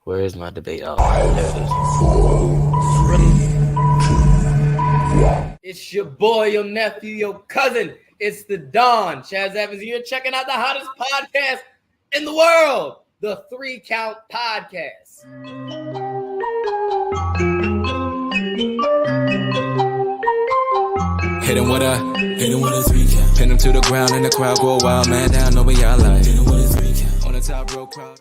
Where is my debate? Oh, there it is. It's your boy, your nephew, your cousin. It's the Don. Chaz Evans. You're checking out the hottest podcast in the world, the 3 Count Podcast. Hit him with a 3 count. Pin him to the ground and the crowd go wild, man down, know what y'all like. Hit him with a 3 count. On the top row crowd.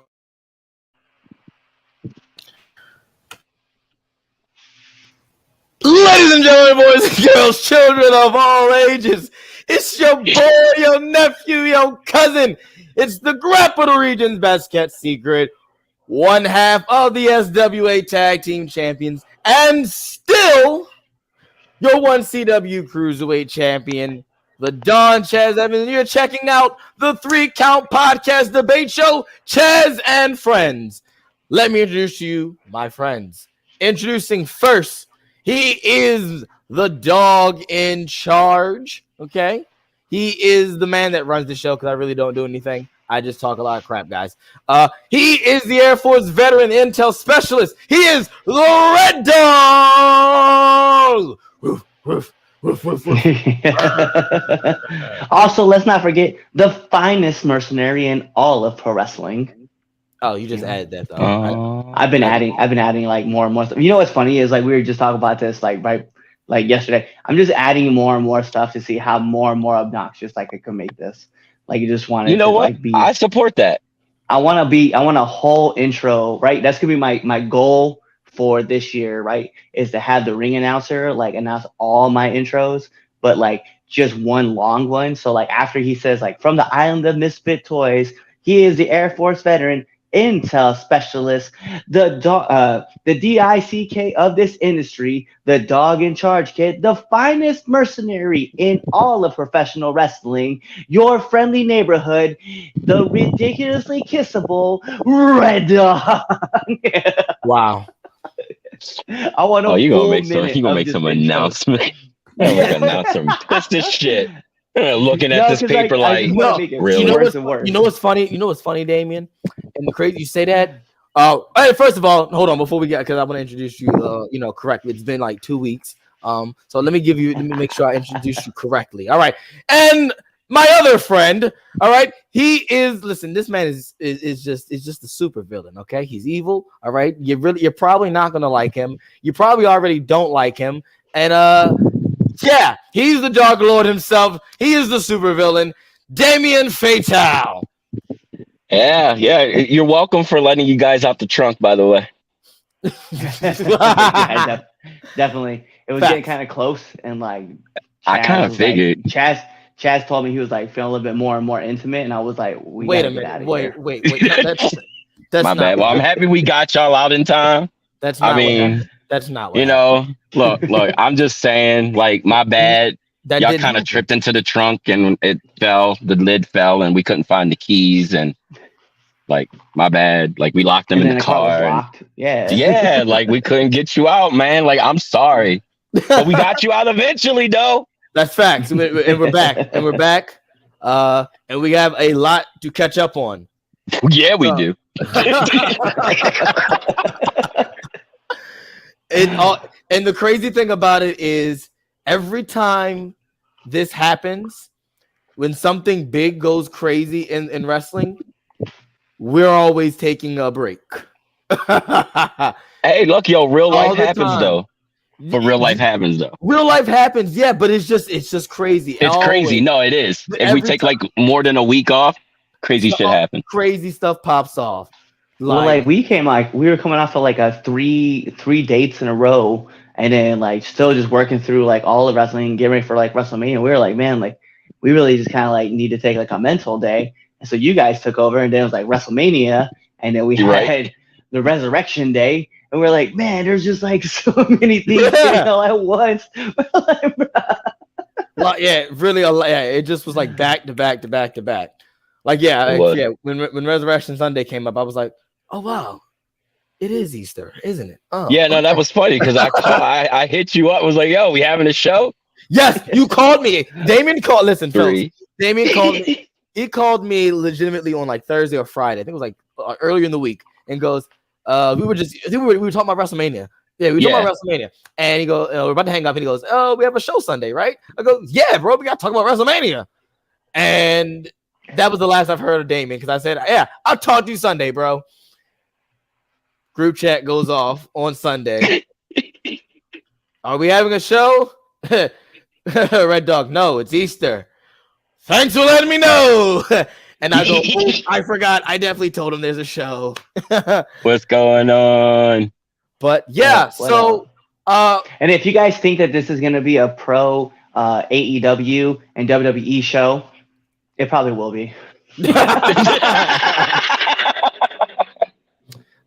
Ladies and gentlemen, boys and girls, children of all ages, it's your boy, your nephew, your cousin. It's the Capital Region's best kept secret, one half of the SWA Tag Team Champions, and still your 1CW Cruiserweight Champion, the Don Chaz Evans. And you're checking out the 3 Count Podcast Debate Show, Chaz and Friends. Let me introduce you, my friends. Introducing first, he is the dog in charge, okay? He is the man that runs the show because I really don't do anything. I just talk a lot of crap, guys. He is the Air Force veteran intel specialist. He is the Red Dog! Woof, woof, woof, woof, woof. Also, let's not forget the finest mercenary in all of pro wrestling. Oh, you just added that, though. I've been adding like more and more stuff. You know what's funny is like we were just talking about this like yesterday. I'm just adding more and more stuff to see how more and more obnoxious like I could make this. Like you just want to, what? Like, I support that. I want a whole intro, right? That's gonna be my goal for this year, right? Is to have the ring announcer like announce all my intros, but like just one long one. So like after he says like from the island of misfit toys, he is the Air Force veteran intel specialist, the DICK of this industry, the dog in charge kid, the finest mercenary in all of professional wrestling, your friendly neighborhood, the ridiculously kissable Red Dog. Wow. I want to. You gonna make some announcement? What's this shit? Looking at this paper really? You know what's funny? You know what's funny, Damien? And the crazy you say that. Hey, first of all, hold on before we get, because I want to introduce you. Correctly. It's been like 2 weeks. So let me make sure I introduce you correctly. All right, and my other friend. All right, he is. Listen, this man is just a super villain. Okay, he's evil. All right, you're probably not gonna like him. You probably already don't like him, and yeah, he's the Dark Lord himself. He is the supervillain, Damien Fatal. Yeah. You're welcome for letting you guys out the trunk, by the way. Yeah, definitely. It was getting kind of close, and like I kind of figured. Like, Chaz told me he was like feeling a little bit more and more intimate, and I was like, wait a minute. Wait. That's my bad. Well, I'm happy we got y'all out in time. That's not what look, I'm just saying, like, my bad. Y'all kind of tripped into the trunk and it fell, the lid fell, and we couldn't find the keys, and like, my bad. Like, we locked them in the car. Yeah, like we couldn't get you out, man. Like, I'm sorry. But we got you out eventually, though. That's facts. And we're back. And we have a lot to catch up on. Yeah, we do. And the crazy thing about it is every time this happens, when something big goes crazy in wrestling, we're always taking a break. Hey, look, real life happens though. But real life happens though. Real life happens, yeah, but it's just crazy. It's crazy. No, it is. If we take like more than a week off, crazy shit happens. Crazy stuff pops off. We were coming off of like a three dates in a row, and then like still just working through like all the wrestling, getting ready for like WrestleMania. We were like, man, like we really just kind of like need to take like a mental day. And so you guys took over, and then it was like WrestleMania, and then we had the Resurrection Day, and we're like, man, there's just like so many things going on at once. Well, yeah, really, it just was like back to back to back to back. Like, when Resurrection Sunday came up, I was like, oh wow, it is Easter, isn't it? Oh, yeah, no, that was funny because I hit you up, was like, yo, we having a show? Yes, you called me. Damien called. Listen, folks, Damien called me. He called me legitimately on like Thursday or Friday. I think it was like earlier in the week, and goes, we were talking about WrestleMania. Yeah, we were talking about WrestleMania. And he goes, we're about to hang up, and he goes, "Oh, we have a show Sunday, right?" I go, "Yeah, bro, we got to talk about WrestleMania." And that was the last I've heard of Damien, because I said, "Yeah, I'll talk to you Sunday, bro." Group chat goes off on Sunday. Are we having a show? Red Dog, no, it's Easter. Thanks for letting me know. And I go, oh, I forgot. I definitely told him there's a show. What's going on? But yeah, and if you guys think that this is going to be a pro AEW and WWE show, it probably will be.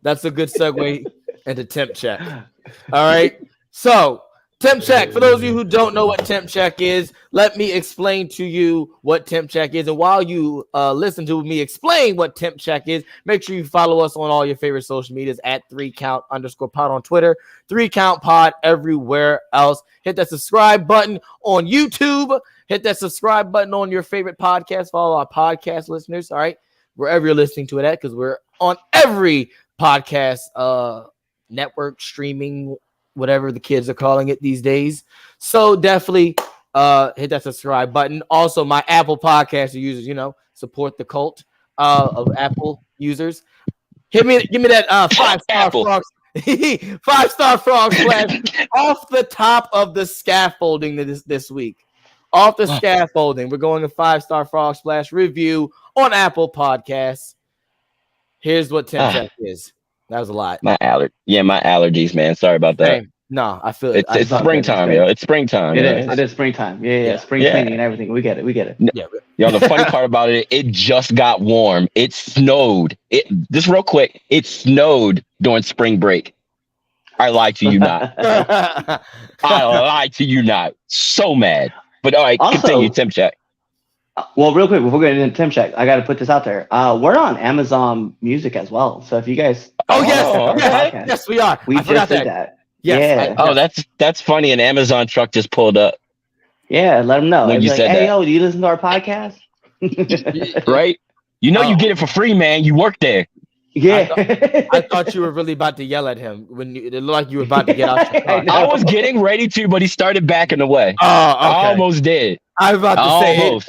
That's a good segue into temp check. All right. So, temp check. For those of you who don't know what temp check is, let me explain to you what temp check is. And while you listen to me explain what temp check is, make sure you follow us on all your favorite social medias at 3count_pod on Twitter, 3countpod everywhere else. Hit that subscribe button on YouTube. Hit that subscribe button on your favorite podcast. Follow our podcast listeners. All right. Wherever you're listening to it at, because we're on every podcast network, streaming, whatever the kids are calling it these days. So definitely hit that subscribe button. Also, my Apple podcast users, support the cult of Apple users. Give me that 5-star frog, 5-star frog splash off the top of the scaffolding this week. Off the scaffolding, we're going a 5-star frog splash review on Apple Podcasts. Here's what temp check is. That was a lot. My allergies, man. Sorry about that. No, I feel it. It's springtime, yo. It's springtime. It is springtime. Yeah. Spring cleaning and everything. We get it. Yeah. Yo, the funny part about it just got warm. It snowed. Just real quick, it snowed during spring break. I lied to you not. I lied to you not. So mad. But all right, continue, temp check. Well, real quick, before we get into temp check, I got to put this out there. We're on Amazon Music as well. So if you guys... yes, we are. We just did that. Yes. Yeah. That's funny. An Amazon truck just pulled up. Yeah, let them know. When you said hey, that. yo, do you listen to our podcast? Right? You get it for free, man. You work there. Yeah. I thought you were really about to yell at him when it looked like you were about to get out your car. I was getting ready to, but he started backing away. Oh, okay. I almost did. I was about to say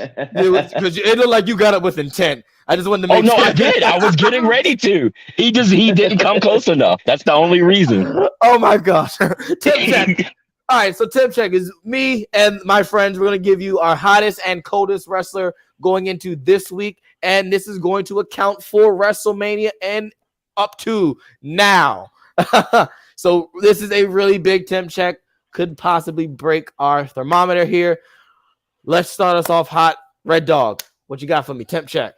because it looked like you got it with intent. I just wanted to make sure. I did. I was getting ready to. He didn't come close enough. That's the only reason. Oh my gosh. Tip check. All right, so tip check is me and my friends. We're going to give you our hottest and coldest wrestler going into this week, and this is going to account for WrestleMania and up to now. So this is a really big temp check. Could possibly break our thermometer here. Let's start us off hot. Red Dog, what you got for me? Temp check.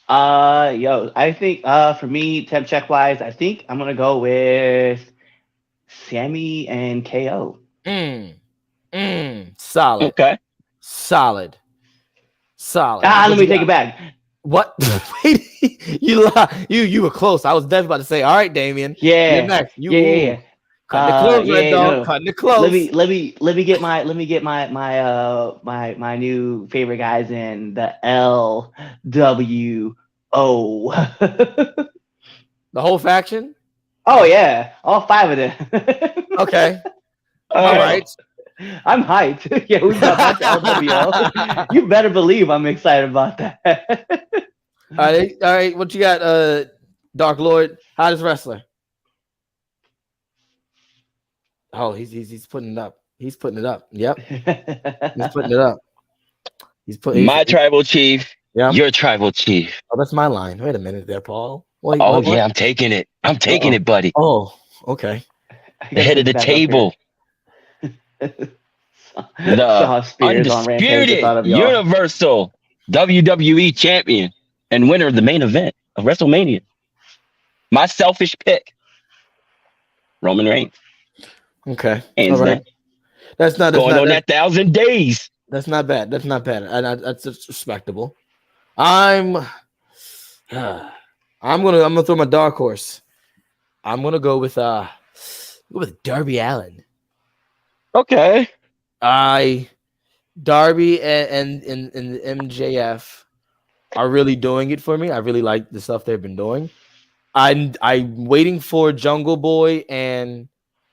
I think for me, temp check wise, I think I'm gonna go with Sammy and KO. Solid. Okay. Solid. Let me take it back. What? You were close. I was definitely about to say, all right, Damien. Yeah. Yeah. Cutting the clothes, Red Dog. No. Cutting the clothes. Let me get my new favorite guys in the LWO. The whole faction? Oh yeah, all 5 of them. Okay. All right. I'm hyped. Yeah, we got back to LWO. You better believe I'm excited about that. All right. What you got, Dark Lord? Hottest wrestler. Oh, he's putting it up. He's putting it up. Yep. He's putting it up. My tribal chief. Yeah. Your tribal chief. Oh, that's my line. Wait a minute there, Paul. What? I'm taking it. I'm taking it, buddy. Oh, okay. The head of the table. The undisputed Universal WWE champion and winner of the main event of WrestleMania. My selfish pick. Roman Reigns. Okay. All right. That's not going on that 1,000 days. That's not bad. That's respectable. I'm gonna throw my dark horse. I'm gonna go with Darby Allin. Okay. Darby and MJF are really doing it for me. I really like the stuff they've been doing. I'm waiting for Jungle Boy and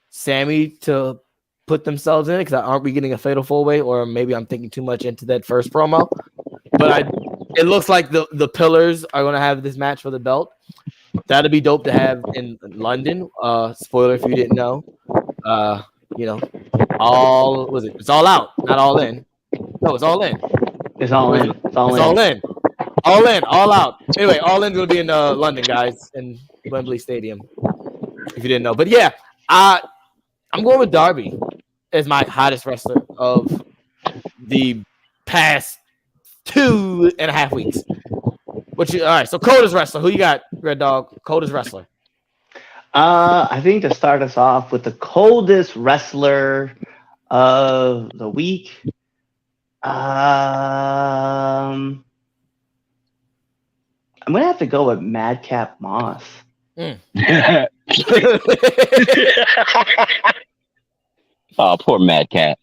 Sammy to put themselves in it because aren't we getting a fatal 4-way, or maybe I'm thinking too much into that first promo. But it looks like the pillars are going to have this match for the belt. That'd be dope to have in London. Spoiler if you didn't know. You know, it's all out, not all in. No, it's all in. It's all in. It's all in. All in, all out. Anyway, all in will be in London, guys, in Wembley Stadium. If you didn't know, but yeah, I'm going with Darby as my hottest wrestler of the past 2.5 weeks. All right, so coldest wrestler. Who you got, Red Dog? Coldest wrestler. I think to start us off with the coldest wrestler of the week. I'm gonna have to go with Madcap Moss. Oh, poor Madcap.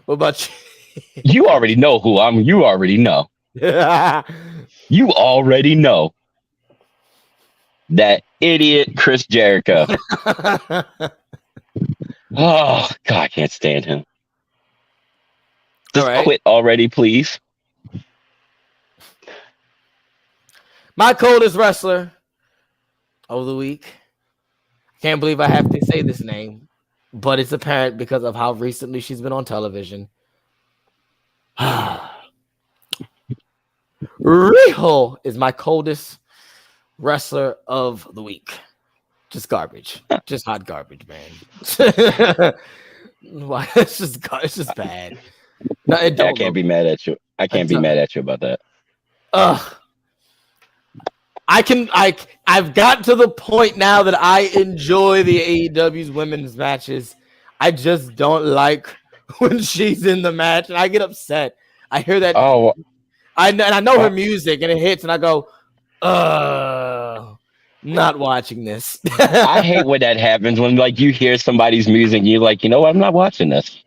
What about you? You already know who I'm. You already know. You already know that idiot Chris Jericho. Oh God, I can't stand him. Just quit already, please. My coldest wrestler of the week. Can't believe I have to say this name, but it's apparent because of how recently she's been on television. Riho is my coldest wrestler of the week. Just garbage. Just hot garbage, man. It's just bad. No, I can't be mad at you. I can't be mad at you about that. I've got to the point now that I enjoy the AEW's women's matches. I just don't like when she's in the match, and I get upset. I hear that. Oh, I know her music, and it hits, and I go, not watching this. I hate when that happens, when like you hear somebody's music, and you're like, you know what, I'm not watching this.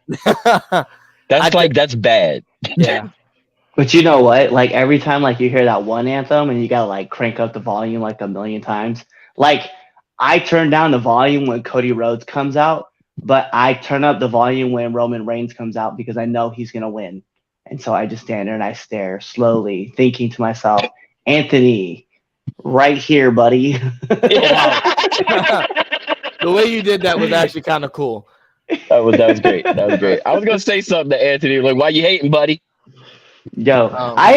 That's bad. Yeah. But you know what? Like every time like you hear that one anthem and you gotta like crank up the volume like a million times. Like I turn down the volume when Cody Rhodes comes out, but I turn up the volume when Roman Reigns comes out because I know he's gonna win. And so I just stand there and I stare slowly, thinking to myself, Anthony, right here, buddy. The way you did that was actually kind of cool. That was great. That was great. I was gonna say something to Anthony, like, why you hating, buddy? Yo,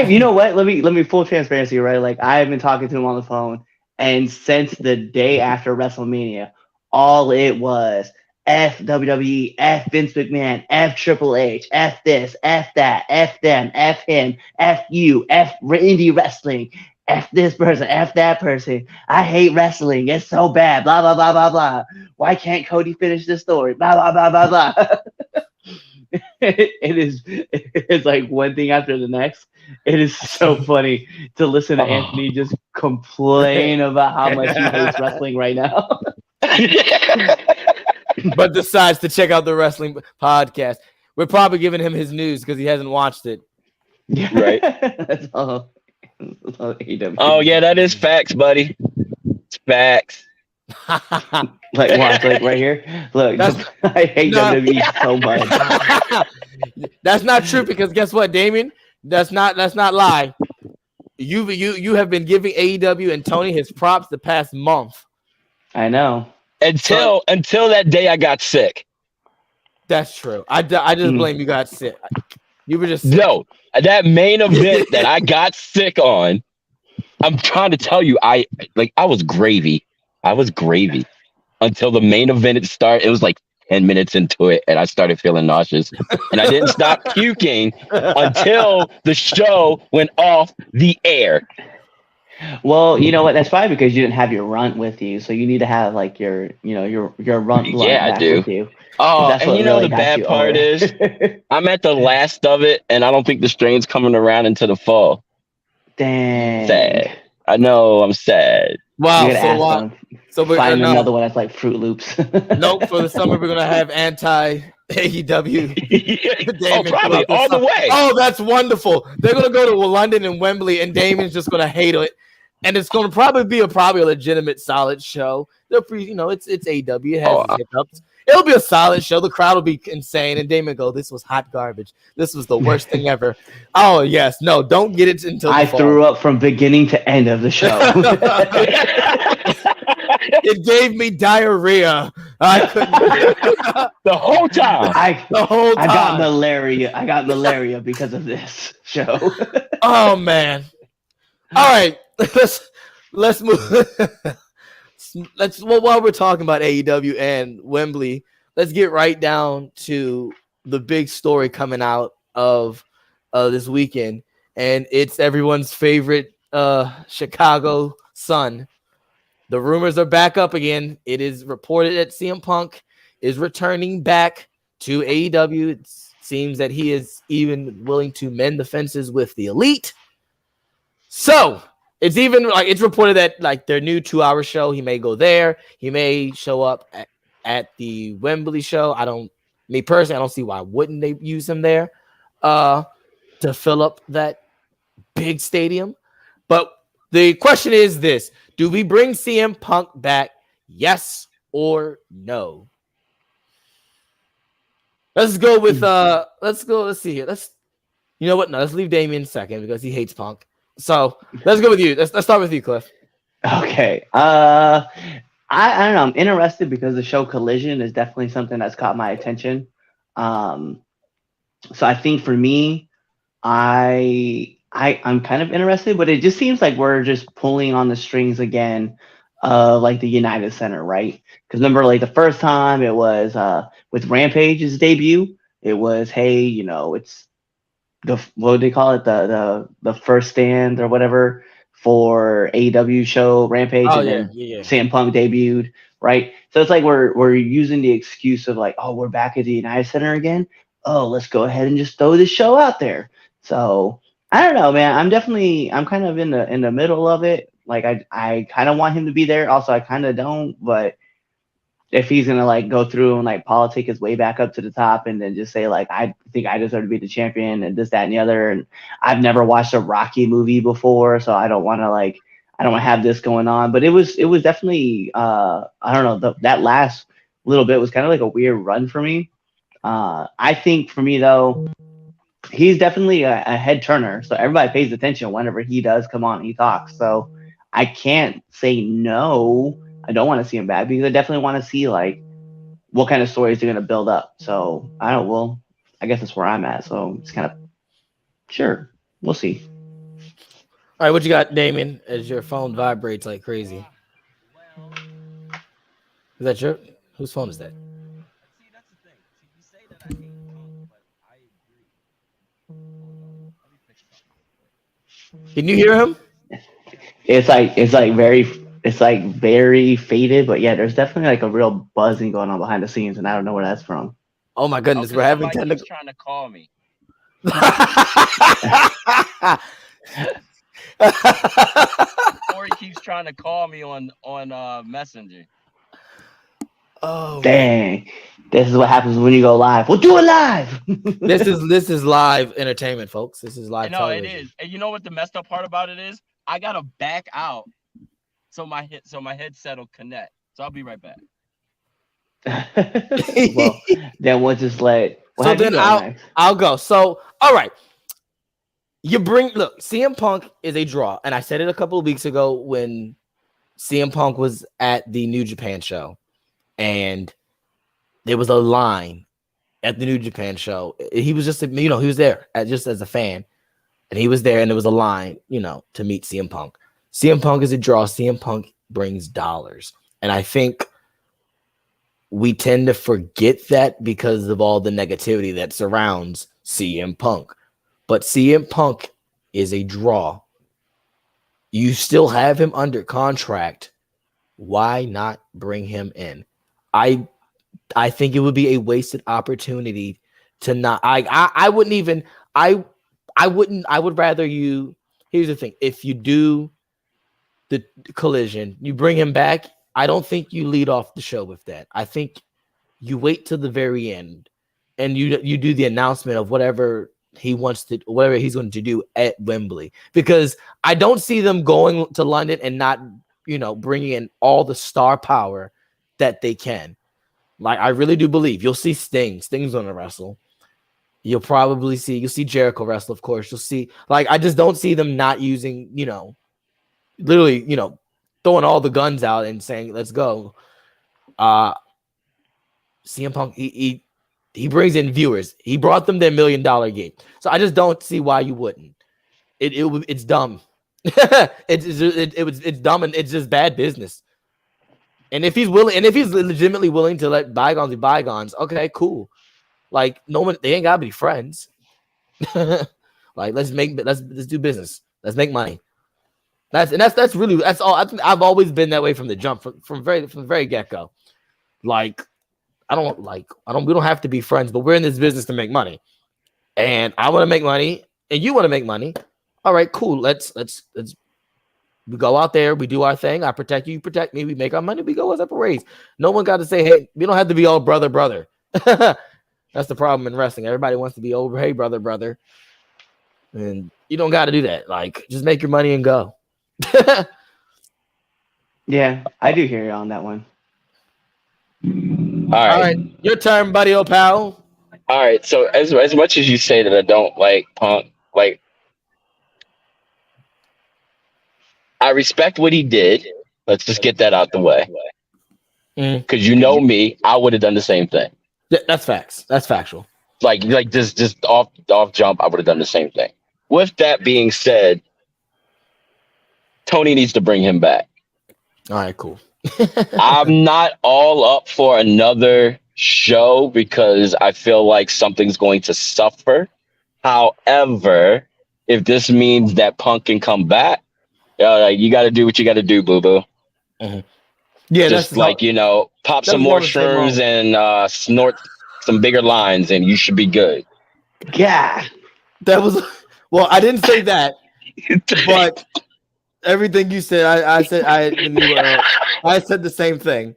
you know what? Let me full transparency, right? Like I've been talking to him on the phone, and since the day after WrestleMania, all it was F WWE, F Vince McMahon, F Triple H, F this, F that, F them, F him, F you, F indie wrestling, F this person, F that person. I hate wrestling. It's so bad. Blah blah blah blah blah. Why can't Cody finish the story? Blah blah blah blah blah. It's like one thing after the next. It is so funny to listen to Anthony just complain about how much he hates wrestling right now. But decides to check out the wrestling podcast. We're probably giving him his news because he hasn't watched it. Yeah. Right. That's all AEW. Oh yeah, that is facts, buddy. It's facts. Like watch, like right here. Look, I hate WWE so much. That's not true because guess what, Damien? That's not lie. You have been giving AEW and Tony his props the past month. I know. Until that day I got sick. That's true. I just blame you got sick. You were just sick. No, that main event that I got sick on. I'm trying to tell you, I was gravy. I was gravy until the main event started. It was like 10 minutes into it, and I started feeling nauseous. And I didn't stop puking until the show went off the air. Well, you know what? That's probably because you didn't have your runt with you, so you need to have like your runt. Yeah, I do. With you. Oh, and you know the bad part is, I'm at the last of it, and I don't think the strain's coming around into the fall. Dang. Sad. I know. I'm sad. Wow. So we're find another one that's like Fruit Loops. Nope. For the summer, we're gonna have anti AEW. Oh, probably all the way. Oh, that's wonderful. They're gonna go to London and Wembley, and Damon's just gonna hate it. and it's going to probably be a legitimate solid show. It's AEW. It has its hiccups. It'll be a solid show. The crowd will be insane, and Damon go, "This was hot garbage. This was the worst thing ever." Oh yes, no, don't get it until I threw up from beginning to end of the show. It gave me diarrhea. I couldn't. The whole time. I got malaria. I got malaria because of this show. Oh man. All right, let's move. While we're talking about AEW and Wembley, let's get right down to the big story coming out of this weekend, and it's everyone's favorite Chicago Sun. The rumors are back up again. It is reported that CM Punk is returning back to AEW. It seems that he is even willing to mend the fences with the Elite. So it's reported that like their new 2-hour show, he may go there. He may show up at the Wembley show. Me personally, I don't see why wouldn't they use him there to fill up that big stadium. But the question is this: do we bring CM Punk back? Yes or no? Let's go with let's see here. You know what? No, let's leave Damien second because he hates Punk. So let's go with you. Let's start with you, Cliff. Okay. I don't know. I'm interested because the show Collision is definitely something that's caught my attention. So I think for me, I'm kind of interested, but it just seems like we're just pulling on the strings again of like the United Center, right? Because remember, like the first time it was with Rampage's debut, it was, hey, it's what do they call it? The first stand or whatever for AEW show Rampage, and then CM Punk debuted, right? So it's like we're using the excuse of like, oh, we're back at the United Center again. Oh, let's go ahead and just throw this show out there. So I don't know, man. I'm kind of in the middle of it. Like I kind of want him to be there. Also, I kind of don't. But if he's gonna like go through and like politic his way back up to the top and then just say like, I think I deserve to be the champion and this, that, and the other. And I've never watched a Rocky movie before, so I don't want to have this going on. But it was definitely I don't know, that last little bit was kind of like a weird run for me. I think for me though, he's definitely a head turner, so everybody pays attention whenever he does come on and he talks. So I can't say no. I don't want to see him back because I definitely want to see like what kind of stories they're going to build up. So I guess that's where I'm at. So it's kind of sure. We'll see. All right, what you got, Damien? As your phone vibrates like crazy. Is that whose phone is that? Can you hear him? It's very faded, but yeah, there's definitely like a real buzzing going on behind the scenes, and I don't know where that's from. Oh my goodness, we're having technical. Trying to call me. Corey keeps trying to call me on Messenger. Oh dang! This is what happens when you go live. We'll do it live. This is live entertainment, folks. This is live. No, it is. And you know what the messed up part about it is? I gotta back out so my headset will connect. So I'll be right back. Well, then we'll just let. So then I'll go. So all right, CM Punk is a draw, and I said it a couple of weeks ago when CM Punk was at the New Japan show, and there was a line at the New Japan show. He was just, he was there just as a fan, and he was there, and there was a line, to meet CM Punk. CM Punk is a draw. CM Punk brings dollars, and I think we tend to forget that because of all the negativity that surrounds CM Punk. But CM Punk is a draw. You still have him under contract. Why not bring him in? I think it would be a wasted opportunity to not. I would rather you. Here's the thing: if you do the Collision, you bring him back. I don't think you lead off the show with that. I think you wait till the very end and you do the announcement of whatever he wants to, whatever he's going to do at Wembley, because I don't see them going to London and not, bringing in all the star power that they can. Like, I really do believe you'll see Sting's going to wrestle. You'll see Jericho wrestle, of course. You'll see, like, I just don't see them not using, literally, throwing all the guns out and saying, let's go. CM Punk, he brings in viewers. He brought them their $1 million gate. So I just don't see why you wouldn't. It's dumb. It's dumb, and it's just bad business. And if he's legitimately willing to let bygones be bygones, okay, cool. Like, they ain't gotta be friends. Like, let's do business. Let's make money. That's all. I think I've always been that way from the jump, from the very get go. Like, we don't have to be friends, but we're in this business to make money. And I want to make money, and you want to make money. All right, cool. Let's we go out there, we do our thing. I protect you, you protect me. We make our money. We go our separate ways. No one got to say, hey, we don't have to be all brother. That's the problem in wrestling. Everybody wants to be over, hey, brother. And you don't got to do that. Like, just make your money and go. Yeah, I do hear you on that one. All right. Your turn, buddy, old pal. All right. So as much as you say that I don't like Punk, like, I respect what he did. Let's just get that out the way. Because me, I would have done the same thing. Yeah, that's facts. That's factual. Like just off jump, I would have done the same thing. With that being said, Tony needs to bring him back. All right, cool. I'm not all up for another show because I feel like something's going to suffer. However, if this means that Punk can come back, you got to do what you got to do, boo-boo. Mm-hmm. Yeah, just pop some more shrooms and snort some bigger lines, and you should be good. Yeah, that was. Well, I didn't say that, but everything you said, I said the same thing,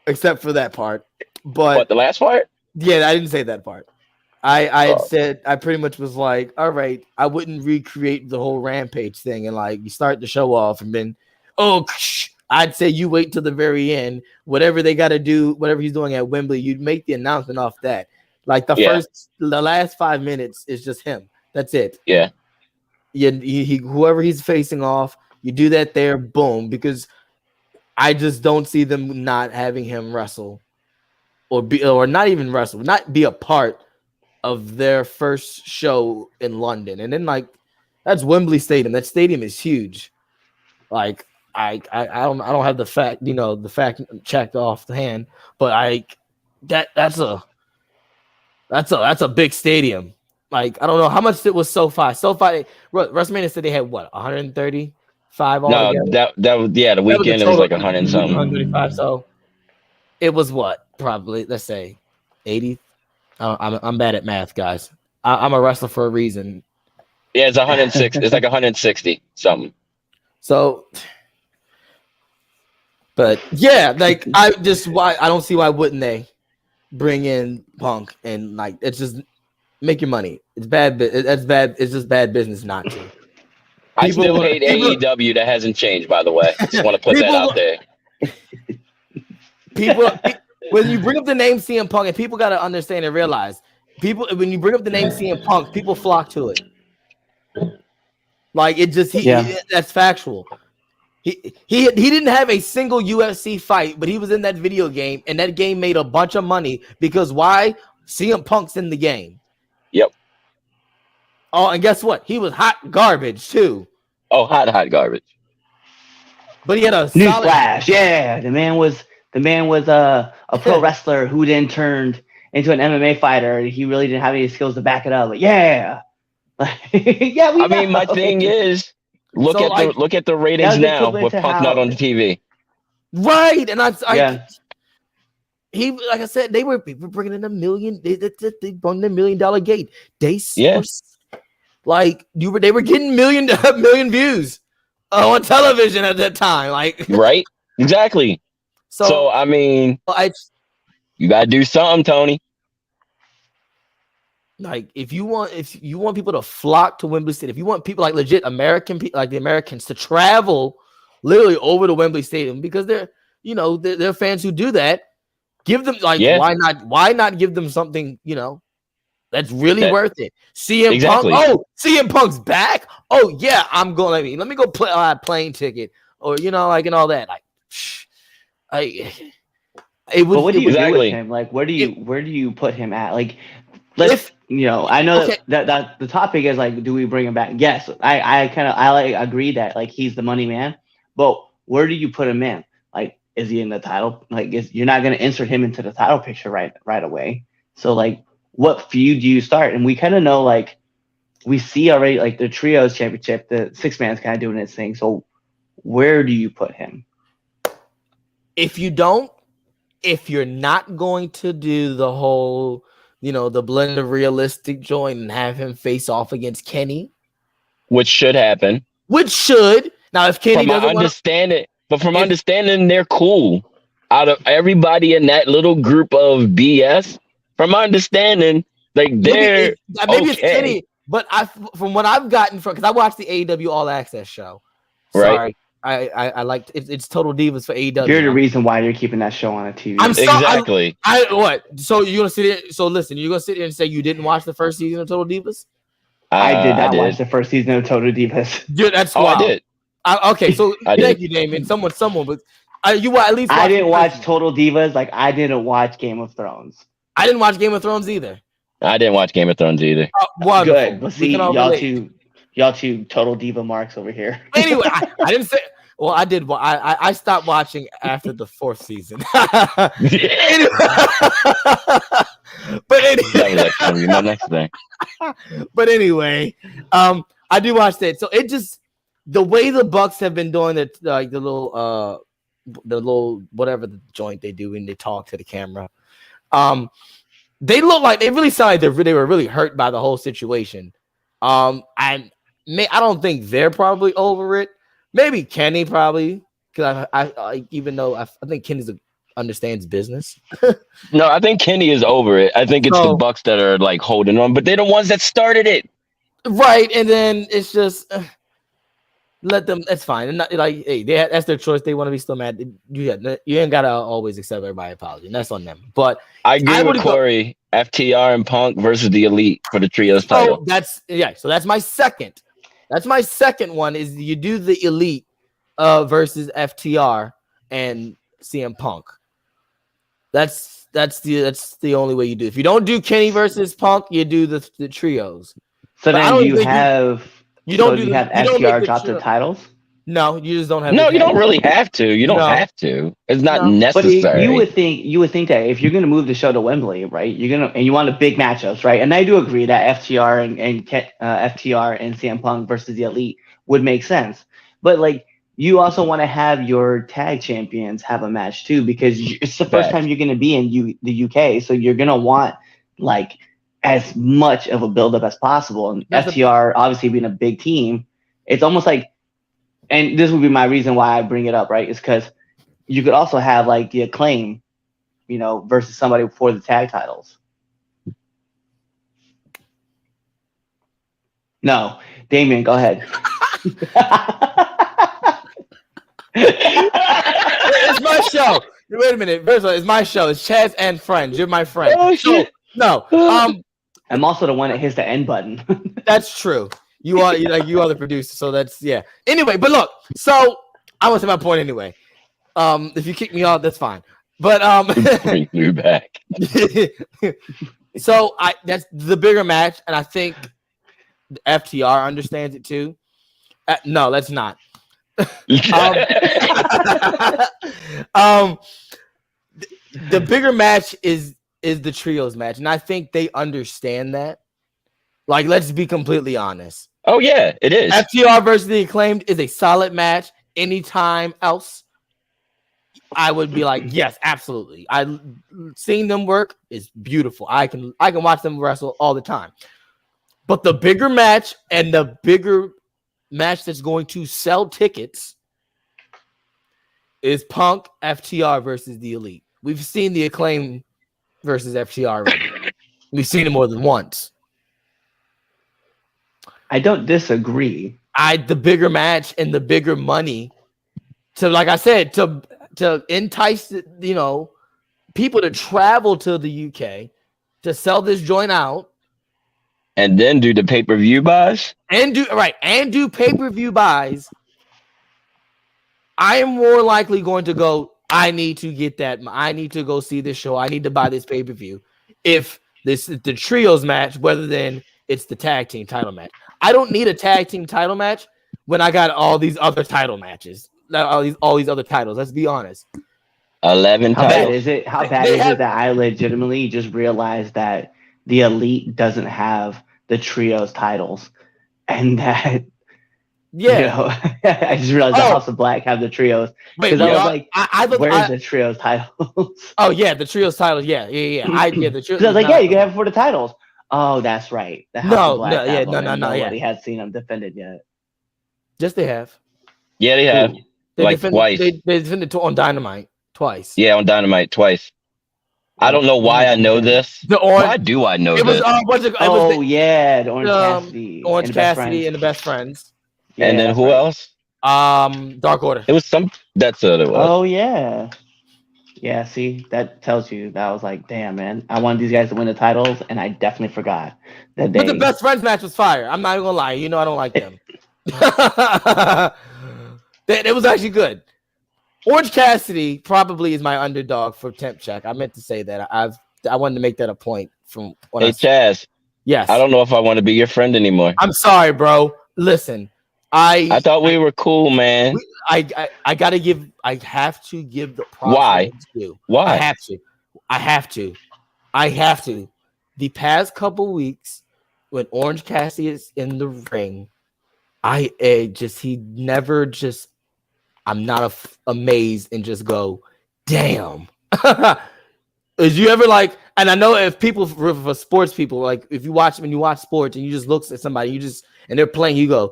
except for that part. But what, the last part? Yeah, I didn't say that part. I had said, I pretty much was like, all right, I wouldn't recreate the whole Rampage thing and like you start the show off and then, I'd say you wait till the very end, whatever they got to do, whatever he's doing at Wembley, you'd make the announcement off that. Like the last 5 minutes is just him. That's it. Yeah. Whoever he's facing off, you do that there, boom, because I just don't see them not having him wrestle or not even wrestle, not be a part of their first show in London. And then like that's Wembley Stadium. That stadium is huge. Like I don't have the fact, the fact checked off the hand, but that's a big stadium. Like I don't know how much it was SoFi. SoFi WrestleMania said they had what 135 all together? The weekend it was like 100 something. 135. So it was what probably let's say 80. I'm bad at math, guys. I'm a wrestler for a reason. Yeah, it's 106. It's like 160 something. So, but yeah, like I don't see why wouldn't they bring in Punk and like it's just make your money. It's bad. That's bad. It's just bad business not to. I still hate AEW. That hasn't changed, by the way. Just want to put that out there. When you bring up the name CM Punk, and people got to understand and realize, when you bring up the name CM Punk, people flock to it. Like it just that's factual. He didn't have a single UFC fight, but he was in that video game, and that game made a bunch of money because why? CM Punk's in the game. Yep. Oh, and guess what? He was hot garbage too. Oh, hot garbage. But he had a newsflash. Yeah, the man was a pro wrestler who then turned into an MMA fighter. He really didn't have any skills to back it up. But yeah, I mean, my thing is, look at the ratings now with Punk not on the TV. Right, and he like I said, they were bringing in $1 million. They brought in $1 million gate. They like they were getting million views on television at that time. Like right, exactly. So I mean, you gotta do something, Tony. Like if you want people to flock to Wembley Stadium, if you want people like legit American people, like the Americans, to travel literally over to Wembley Stadium because they're fans who do that. Give them why not give them something that's really worth it. CM Punk. Exactly. Oh, CM Punk's back. Oh yeah, I'm going. Let me go play a plane ticket or and all that. But what do you do with him? Like, where do you put him at? Like, I know that the topic is like, do we bring him back? Yes, I agree that like he's the money man, but where do you put him in? Like, is he in the title? Like, you're not going to insert him into the title picture right away. So like, what feud do you start? And we kind of know, like, we see already like the trios championship, the 6-man's kind of doing its thing. So where do you put him? If you're not going to do the whole, the blend of realistic joint and have him face off against Kenny, which should happen. Now, if Kenny doesn't understand it, but from understanding, they're cool. Out of everybody in that little group of BS, from my understanding, like they're maybe it's Kenny, but from what I've gotten from, because I watched the AEW All Access show. Sorry. Right. I like it's Total Divas for AEW. You're the reason why you're keeping that show on a TV. Exactly. What? So you're gonna sit here? So listen, you're gonna sit here and say you didn't watch the first season of Total Divas? I did not watch the first season of Total Divas. Dude, that's wild. I did. Okay, so thank you, Damien. Someone, but you at least. I didn't watch Total Divas. Like I didn't watch Game of Thrones. I didn't watch Game of Thrones either. I didn't watch Game of Thrones either. Good. But see, y'all two total diva marks over here. Anyway, I didn't say. Well, I did. I stopped watching after the 4th season. My next thing. But anyway, I do watch that. So it just the way the Bucks have been doing it, like the little whatever the joint they do when they talk to the camera. They look like they really sound like they were really hurt by the whole situation. I don't think they're probably over it. Maybe Kenny probably, because I even though I think Kenny understands business. No, I think Kenny is over it. I think it's the Bucks that are like holding on, but they're the ones that started it. Right, and then it's just let them. That's fine. And not, like, hey, that's their choice. They want to be still mad. You ain't gotta always accept everybody's apology. And that's on them. But I agree with Corey. FTR and Punk versus the Elite for the trios title. So that's my second. That's my second one. Is you do the Elite versus FTR and CM Punk. That's the only way you do. If you don't do Kenny versus Punk, you do the trios. So then you have FTR drop the titles? No, you just don't have. No, you don't really have to. You don't have to. It's not necessary. But you would think that if you're gonna move the show to Wembley, right? You want the big matchups, right? And I do agree that FTR and FTR and CM Punk versus the Elite would make sense. But like, you also want to have your tag champions have a match too, because it's the first time you're gonna be in the UK, so you're gonna want like as much of a buildup as possible. And FTR obviously being a big team, it's almost like. And this would be my reason why I bring it up, right? Is because you could also have like the Acclaim, versus somebody for the tag titles. No, Damien, go ahead. It's my show. Wait a minute. First of all, it's my show. It's Chaz and Friends. You're my friend. Oh, shit. No. I'm also the one that hits the end button. That's true. You are the producer, so that's Anyway, but look, so I want to say my point anyway. If you kick me off, that's fine. But bring you back. So that's the bigger match, and I think FTR understands it too. No, let's not. The bigger match is the trios match, and I think they understand that. Like, let's be completely honest. Oh yeah, it is. FTR versus the Acclaimed is a solid match. Anytime else, I would be like, yes, absolutely. Seeing them work is beautiful. I can watch them wrestle all the time. But the bigger match and the bigger match that's going to sell tickets is Punk FTR versus the Elite. We've seen the Acclaim versus FTR already. We've seen it more than once. I don't disagree. The bigger match and the bigger money to, like I said, to entice people to travel to the UK to sell this joint out, and then do the pay-per-view buys and do pay-per-view buys. I am more likely going to go, I need to get that. I need to go see this show. I need to buy this pay-per-view. If this is the trios match, rather than it's the tag team title match. I don't need a tag team title match when I got all these other title matches. All these other titles. Let's be honest. 11 How titles. bad is it? How bad is it that I legitimately just realized that the Elite doesn't have the trios titles, and that I just realized the House of Black have the trios. Because I was like, where's the trios titles? Oh yeah, the trios titles. Yeah. The trios. Because I was like, yeah, you can have it for the titles. Oh, that's right. The House of Black nobody has seen them defended yet. Yes, they have. Yeah, they have. Twice. They defended on Dynamite twice. Yeah, on Dynamite twice. I don't know why I know this. Why do I know this? The Orange Cassidy. Orange Cassidy and the Best Friends. Yeah, and then who else? Dark Order. It was that's what it was. Oh yeah. Yeah, see, that tells you that I was like, damn, man, I wanted these guys to win the titles, and I definitely forgot that But the Best Friends match was fire. I'm not even gonna lie. I don't like them. It was actually good. Orange Cassidy probably is my underdog for Temp Check. I meant to say that. I wanted to make that a point from what Chaz. Yes. I don't know if I want to be your friend anymore. I'm sorry, bro. Listen, I thought we were cool, man. I have to give the props. Why? I have to. The past couple weeks when Orange Cassidy is in the ring, I'm not amazed and just go, damn. Is you ever like, and I know if people, for sports people, like when you watch sports and you just look at somebody, and they're playing, you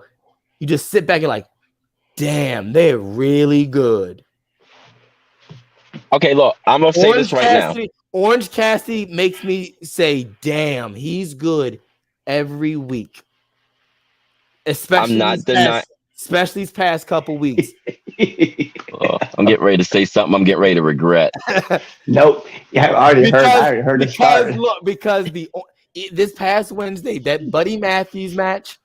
just sit back and like, damn, they're really good. Okay, look, I'm going to say this right now. Orange Cassidy makes me say, damn, he's good every week. Especially these past couple weeks. I'm getting ready to say something I'm getting ready to regret. Nope. Yeah, I already heard it start. Look, because this past Wednesday, that Buddy Matthews match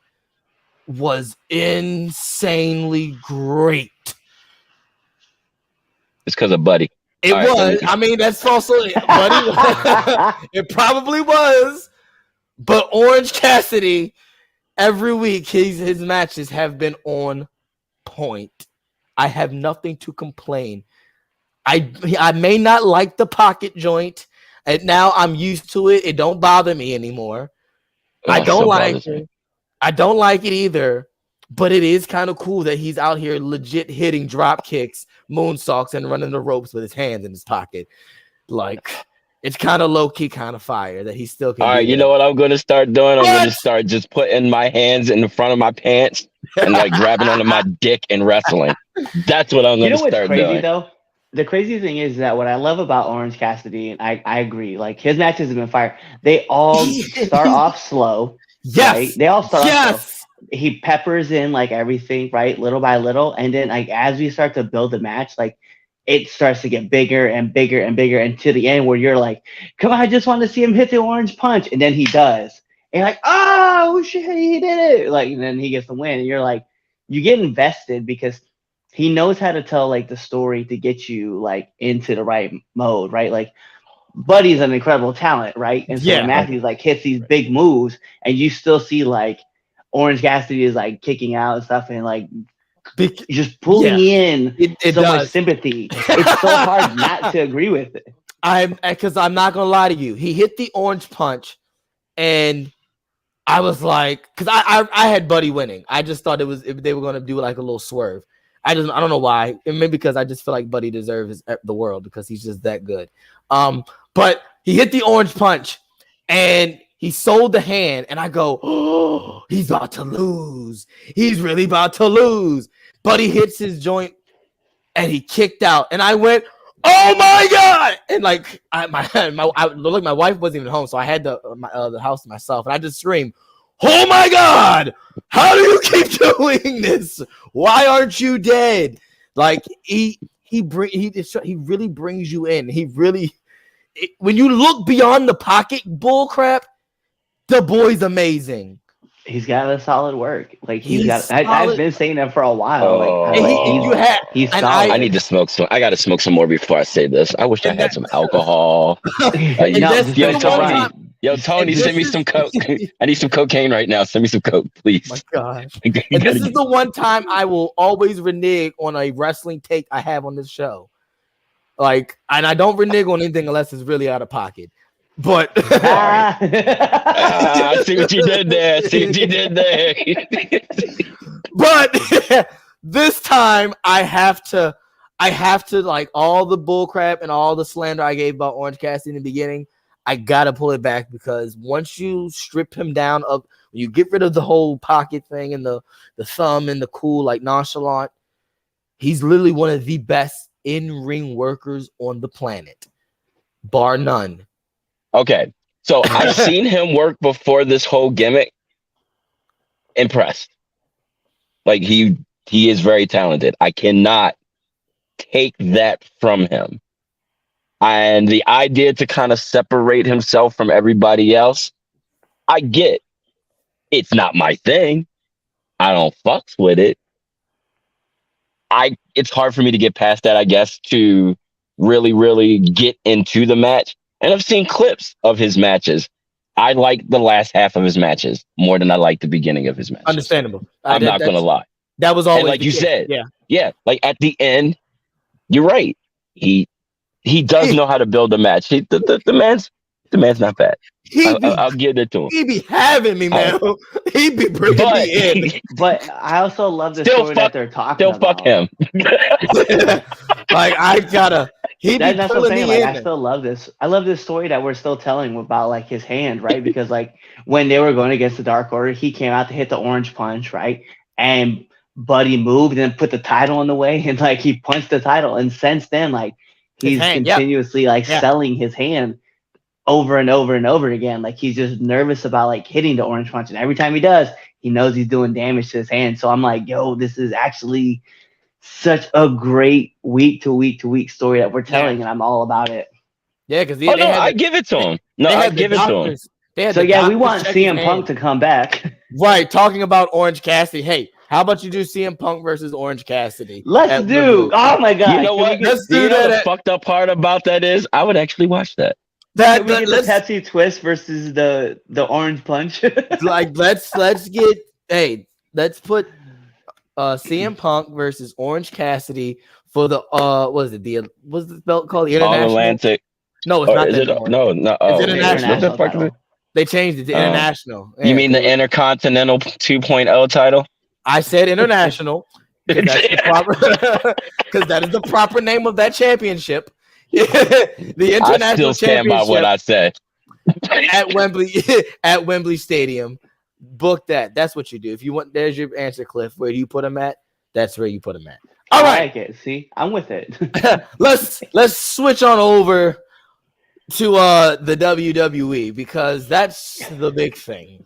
was insanely great. It's because of Buddy. It was. I mean, that's also Buddy. It probably was. But Orange Cassidy, every week, his matches have been on point. I have nothing to complain. I may not like the pocket joint, and now I'm used to it. It don't bother me anymore. I don't like it. I don't like it either. But it is kind of cool that he's out here legit hitting drop kicks, moonsaults, and running the ropes with his hands in his pocket. Like, it's kind of low key, kind of fire that he still can. All right, you know what I'm going to start doing? I'm going to start just putting my hands in the front of my pants and like grabbing onto my dick and wrestling. That's what I'm going to start doing. Crazy though? The crazy thing is that what I love about Orange Cassidy, and I agree, like his matches have been fire. They all start off slow. Yes. Right? They all start off slow. He peppers in like everything, right, little by little, and then like as we start to build the match, like it starts to get bigger and bigger and bigger, and to the end where you're like, come on, I just want to see him hit the orange punch, and then he does, and you're like, oh shit, he did it, like, and then he gets the win, and you're like, you get invested because he knows how to tell like the story to get you like into the right mode, right? Like Buddy's an incredible talent, right? And so Matthews like hits these big moves, and you still see like Orange Cassidy is like kicking out and stuff, and like just pulling in so much sympathy. It's so hard not to agree with it. Because I'm not gonna lie to you. He hit the orange punch, and I was like, because I had Buddy winning. I just thought they were gonna do like a little swerve. I don't know why. Maybe because I just feel like Buddy deserves the world because he's just that good. But he hit the orange punch, and he sold the hand, and I go, oh, he's about to lose. He's really about to lose. Buddy hits his joint, and he kicked out, and I went, oh my god! And like my wife wasn't even home, so I had the house to myself, and I just screamed, oh my God, how do you keep doing this? Why aren't you dead? Like he really brings you in. When you look beyond the pocket bull crap, the boy's amazing. He's got a solid work. Like I've been saying that for a while. He's solid. I need to smoke some. I got to smoke some more before I say this. I wish I had some alcohol. Tony, send me some coke. I need some cocaine right now. Send me some coke, please. My God. And this is the one time I will always renege on a wrestling take I have on this show. Like, and I don't renege on anything unless it's really out of pocket. But I see what you did there. But this time I have to like all the bullcrap and all the slander I gave about Orange Cassidy in the beginning. I gotta pull it back because once you strip him down, when you get rid of the whole pocket thing and the thumb and the cool like nonchalant, he's literally one of the best in-ring workers on the planet, bar none. Okay, so I've seen him work before this whole gimmick. Impressed. Like he is very talented. I cannot take that from him. And the idea to kind of separate himself from everybody else, I get. It's not my thing. I don't fucks with it. It's hard for me to get past that, I guess, to really, really get into the match. And I've seen clips of his matches. I like the last half of his matches more than I like the beginning of his matches. Understandable. I'm not going to lie. That was always like you said. Yeah. Like at the end, you're right. He does know how to build a match. The man's not bad. I'll give it to him. He be having me, man. He be bringing me in. But I also love the story that they're talking about. Still fuck him. Like I gotta. That's what I'm saying. Like I still love this. I love this story that we're still telling about like his hand, right? Because like when they were going against the Dark Order, he came out to hit the orange punch, right? And Buddy moved and put the title in the way, and like he punched the title. And since then, like he's continuously selling his hand over and over and over again. Like he's just nervous about like hitting the orange punch, and every time he does, he knows he's doing damage to his hand. So I'm like, yo, this is actually such a great week to week story that we're telling, and I'm all about it. Yeah, because I give it to him. No, I give it to him. So yeah, we want CM Punk to come back. Right, talking about Orange Cassidy. Hey, how about you do CM Punk versus Orange Cassidy? Let's do. Oh my God! You know what? Let's do that. The fucked up part about that is, I would actually watch that. The Pepsi Twist versus the Orange Punch. Like let's put CM Punk versus Orange Cassidy for the what's the belt called? The International. All-Atlantic. No, it's not that. No. It's International. What the fuck is it? They changed it to International. You mean the Intercontinental 2.0 title? I said International because that is the proper name of that championship. The International I still stand by what I said. at Wembley Stadium. Book that. That's what you do. If you want, there's your answer, Cliff. Where do you put him at? That's where you put him at. All right. I like it. See, I'm with it. Let's switch on over to the WWE because that's the big thing.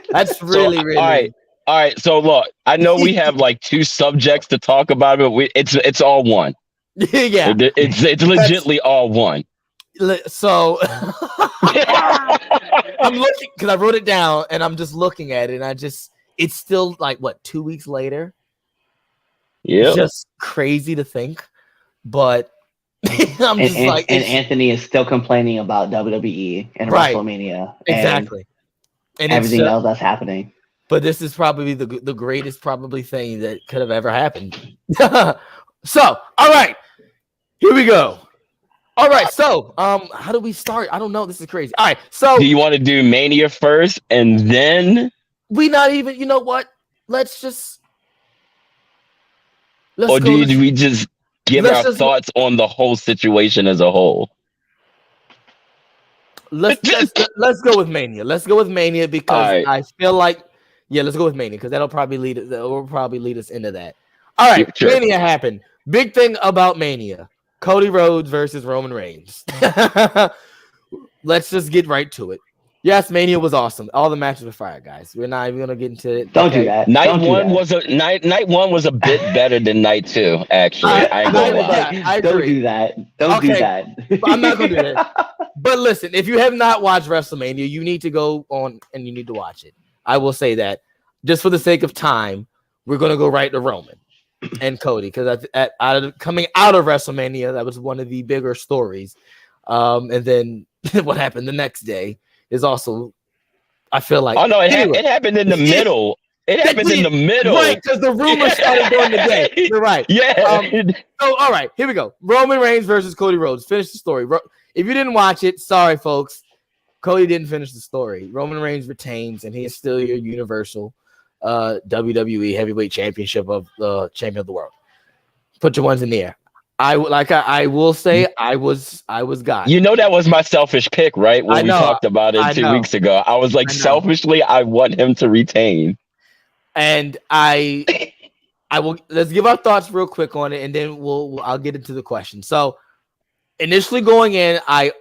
That's really. All right. So look, I know we have like two subjects to talk about, but it's all one. Yeah, it's legitly all one. So I'm looking because I wrote it down and I'm just looking at it and it's still like 2 weeks later. Yeah, just crazy to think, but and Anthony is still complaining about WWE and WrestleMania. Exactly, and everything else that's happening. But this is probably the greatest thing that could have ever happened. So, all right, here we go. All right, so how do we start? I don't know. This is crazy. All right, so do you want to do Mania first and then we not even? You know what? Let's or do we just give our thoughts on the whole situation as a whole? Let's go with Mania. Let's go with Mania because I feel like let's go with Mania because that'll probably lead us into that. All right, sure. Mania happened. Big thing about Mania: Cody Rhodes versus Roman Reigns. Let's just get right to it. Yes, Mania was awesome. All the matches were fire, guys. We're not even gonna get into it. Don't do that. Don't do that. Night one was a bit better than night two. Actually, I ain't gonna lie. I agree. Don't do that. Don't do that. I'm not gonna do that. But listen, if you have not watched WrestleMania, you need to go on and you need to watch it. I will say that just for the sake of time, we're gonna go right to Roman and Cody because coming out of WrestleMania, that was one of the bigger stories. And then what happened the next day is also, I feel like. Oh no, it happened in the middle. It happened in the middle, right? Because the rumors started during the day. You're right. Yeah. So all right, here we go. Roman Reigns versus Cody Rhodes. Finish the story. If you didn't watch it, sorry, folks. Cody didn't finish the story. Roman Reigns retains, and he is still your Universal WWE Heavyweight Championship of the champion of the world. Put your ones in the air. I will say I was God. You know that was my selfish pick, right? When we talked about it 2 weeks ago, I was like, selfishly, I want him to retain. And I will. Let's give our thoughts real quick on it, and then I'll get into the question. So initially going in, I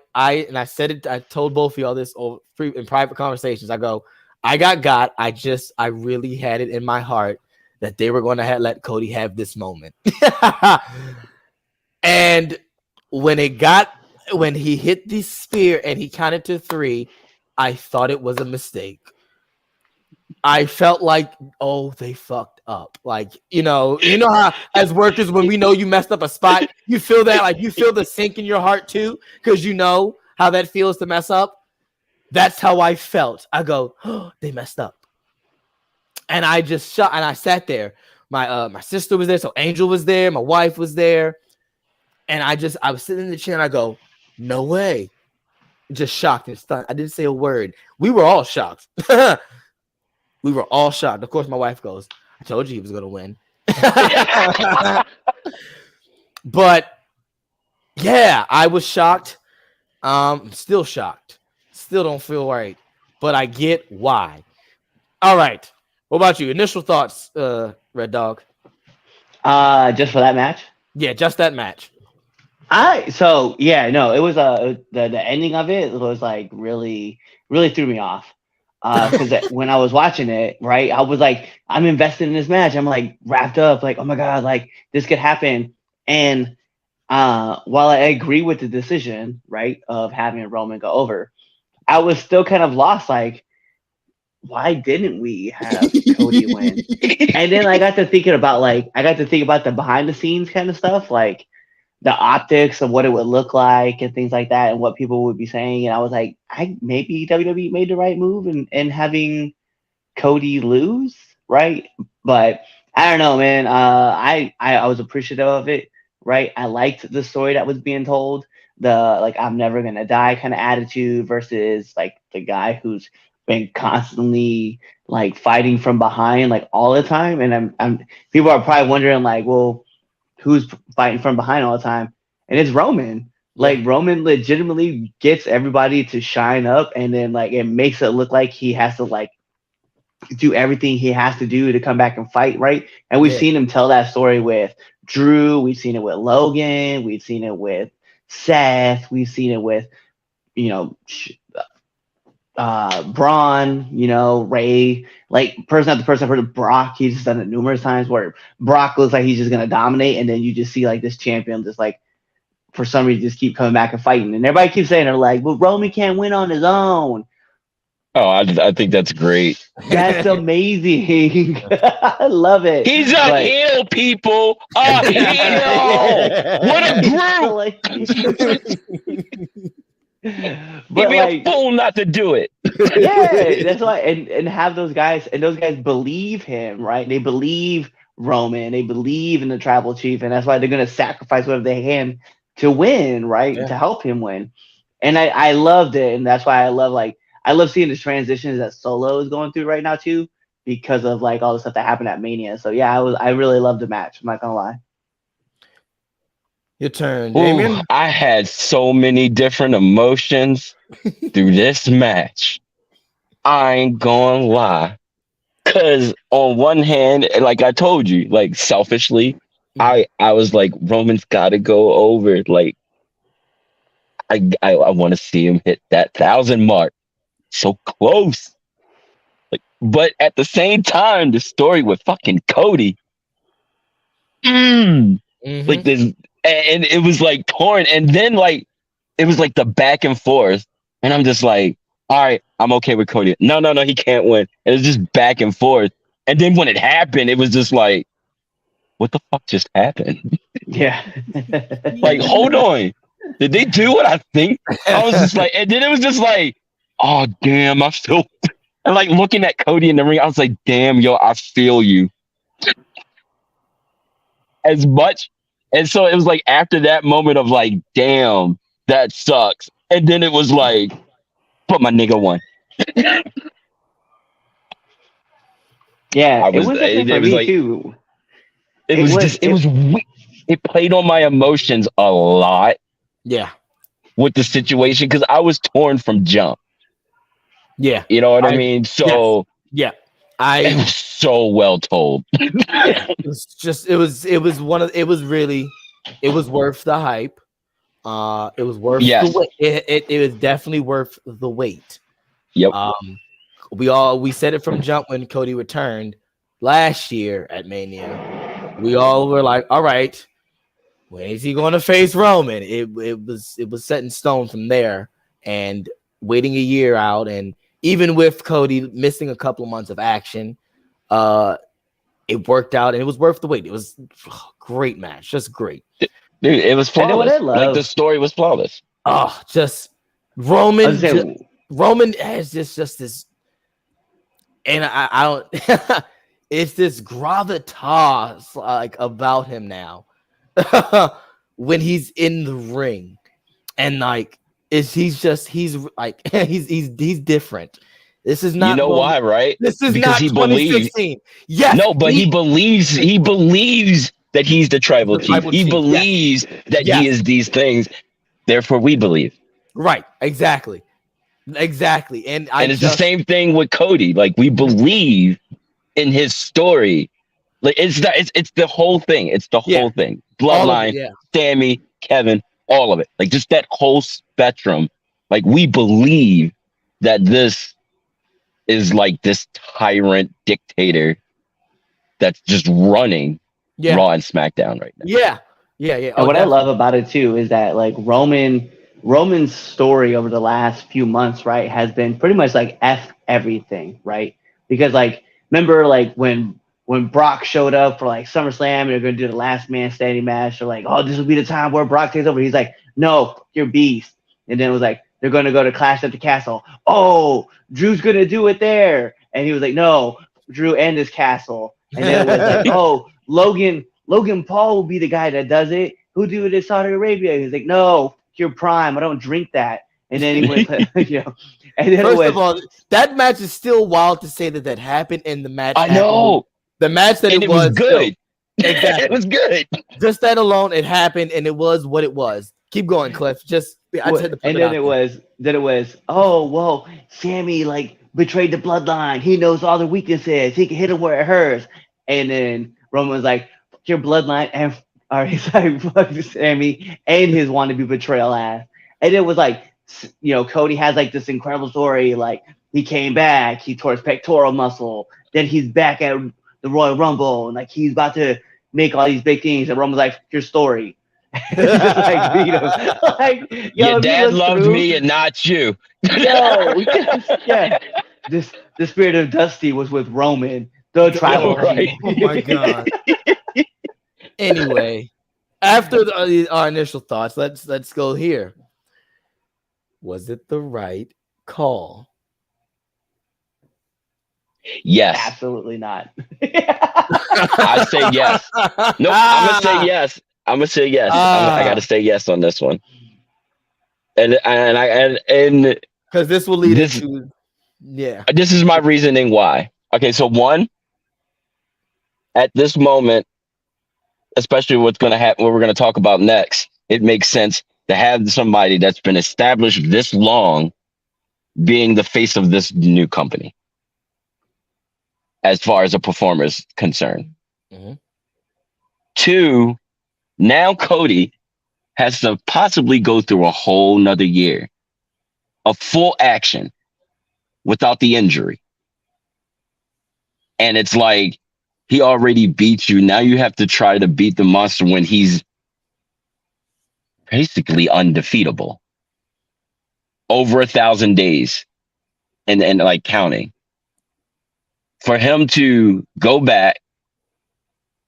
said it. I told both of y'all this in private conversations. I go, I got. I really had it in my heart that they were going to let Cody have this moment. And when he hit the spear and he counted to 3, I thought it was a mistake. I felt like, oh, they fucked up. Like, you know how as workers, when we know you messed up a spot, you feel that, like you feel the sink in your heart too, because you know how that feels to mess up. That's how I felt. I go, oh, they messed up. And I just shut and I sat there. My sister was there, so Angel was there, my wife was there. And I was sitting in the chair and I go, no way. Just shocked and stunned. I didn't say a word. We were all shocked. We were all shocked. Of course, my wife goes, I told you he was going to win. But yeah, I was shocked. I'm still shocked. Still don't feel right. But I get why. All right. What about you? Initial thoughts, Red Dog? Just for that match? Yeah, just that match. It was the ending of it was like really threw me off. Because when I was watching it, right, I was like, I'm invested in this match. I'm like wrapped up, like, oh my God, like this could happen. And while I agree with the decision, right, of having Roman go over, I was still kind of lost, like, why didn't we have Cody win? And then I got to thinking about the behind the scenes kind of stuff, like the optics of what it would look like and things like that and what people would be saying. And I was like, maybe WWE made the right move in having Cody lose, right? But I don't know, man. I was appreciative of it, right? I liked the story that was being told, the like I'm never gonna die kind of attitude versus like the guy who's been constantly like fighting from behind like all the time. And I'm people are probably wondering like, well, who's fighting from behind all the time? And it's Roman. Like Roman legitimately gets everybody to shine up, and then like it makes it look like he has to like do everything he has to do to come back and fight, right? And we've seen him tell that story with Drew, we've seen it with Logan, we've seen it with Seth, we've seen it with Braun, Ray, like person after person. I've heard of Brock. He's just done it numerous times where Brock looks like he's just gonna dominate, and then you just see like this champion just like for some reason just keep coming back and fighting. And everybody keeps saying they're like, well, Roman can't win on his own. Oh, I think that's great. That's amazing. I love it. He's a heel, people. A heel. What a group. But he'd be a fool not to do it. Yeah, that's why. And have those guys, and those guys believe him, right? They believe Roman. They believe in the tribal chief, and that's why they're going to sacrifice whatever they can to win, right? Yeah. To help him win. And I loved it, and that's why I love seeing the transitions that Solo is going through right now too, because of like all the stuff that happened at Mania. So yeah, I really loved the match. I'm not gonna lie. Your turn, Damien. I had so many different emotions through this match. I ain't gonna lie. Cause on one hand, like I told you, like selfishly, I was like, Roman's gotta go over. Like I want to see him hit that 1,000 mark. so close. Like, but at the same time, the story with fucking Cody, like this, and it was like torn, and then like it was like the back and forth, and I'm just like, all right, I'm okay with Cody. No, no, no, he can't win. And it's just back and forth, and then when it happened, it was just like, what the fuck just happened? Yeah. Like, hold on, did they do what I think? I was just like, and then it was just like, oh damn, I feel. And like looking at Cody in the ring, I was like, damn, yo, I feel you. As much. And so it was like after that moment of like, damn, that sucks. And then it was like, but my nigga won. Yeah, it was different for me like, too. It played on my emotions a lot. Yeah. With the situation, because I was torn from jump. Yeah. You know what I mean? So yeah. It was so well told. It was just it was worth the hype. It was worth the wait. It was definitely worth the wait. Yep. We said it from jump when Cody returned last year at Mania. We all were like, all right, when is he going to face Roman? It was set in stone from there, and waiting a year out, and even with Cody missing a couple of months of action, it worked out, and it was worth the wait. It was a great match, just great. Dude, it was flawless. Like the story was flawless. Oh, just Roman. Roman has just this, and I don't. It's this gravitas like about him now when he's in the ring, and like he's like he's different. This is not. You know why, right? This is because not he 2016. Believes. Yes, no, but he believes that he's the tribal chief. He believes that he is these things. Therefore, we believe. Right. Exactly. And it's the same thing with Cody. Like we believe in his story. Like it's the whole thing. It's the whole thing. Bloodline, Sammy, Kevin, all of it. Like just that whole spectrum. Like we believe that this is like this tyrant dictator that's just running Raw and SmackDown right now. Yeah. And what I love about it too is that like Roman's story over the last few months, right, has been pretty much like F everything, right? Because like remember like when Brock showed up for like SummerSlam and they're gonna do the last man standing match, they're like, oh, this will be the time where Brock takes over. He's like, no, you're beast. And then it was like they're gonna go to Clash at the Castle. Oh, Drew's gonna do it there. And he was like, no, Drew and his castle. And then it was like, oh, Logan Paul will be the guy that does it. Who do it in Saudi Arabia? He's like, no, you're Prime. I don't drink that. And then he went, you know. And then First of all, that match is still wild to say that happened in the match. I know. The match that it was good. Exactly. It was good. Just that alone, it happened, and it was what it was. Keep going, Cliff. It was, oh, well, Sammy like betrayed the bloodline. He knows all the weaknesses. He can hit him where it hurts. And then Roman was like, your bloodline and fuck Sammy and his wannabe betrayal ass. And it was like, you know, Cody has like this incredible story. Like he came back, he tore his pectoral muscle. Then he's back at the Royal Rumble, and like he's about to make all these big things. And Roman's like, your story. Just like beat him. Like, yo, your dad loved me and not you. Yo, yeah. The spirit of Dusty was with Roman, the tribal right. Oh my god. Anyway, after our initial thoughts, let's go here. Was it the right call? Yes. Absolutely not. I say yes. No, I'm gonna say yes. I gotta say yes on this one. And because this will lead into This is my reasoning why. Okay, so one, at this moment, especially what's gonna happen, what we're gonna talk about next, it makes sense to have somebody that's been established this long being the face of this new company as far as a performer is concerned. Mm-hmm. Two, now Cody has to possibly go through a whole nother year of full action without the injury. And it's like, he already beat you. Now you have to try to beat the monster when he's basically undefeatable. Over 1,000 days and like counting. For him to go back,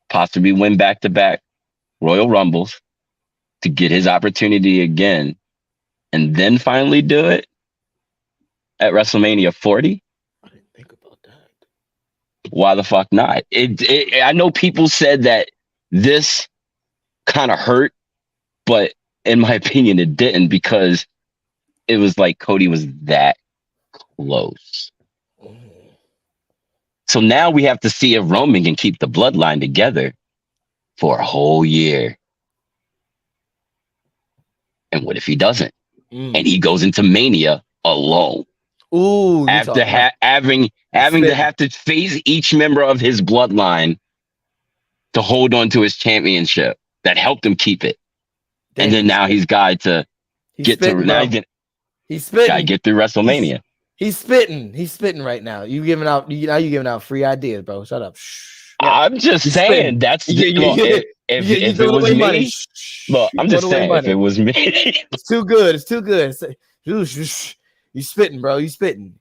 possibly win back-to-back Royal Rumbles to get his opportunity again, and then finally do it at WrestleMania 40? I didn't think about that. Why the fuck not? I know people said that this kind of hurt, but in my opinion, it didn't, because it was like Cody was that close. So now we have to see if Roman can keep the bloodline together for a whole year. And what if he doesn't? And he goes into Mania alone. Ooh, after having to have to face each member of his bloodline to hold on to his championship that helped him keep it. Damn, and then now he's got to get spitting, to he's spitting. Gotta get through WrestleMania. He's spitting. He's spitting right now. You giving out free ideas, bro. Shut up. Shh. Yeah. I'm just saying spitting. That's if it was me. Look, I'm just saying if it was me. It's too good. It's too good. You spitting, bro. You spitting.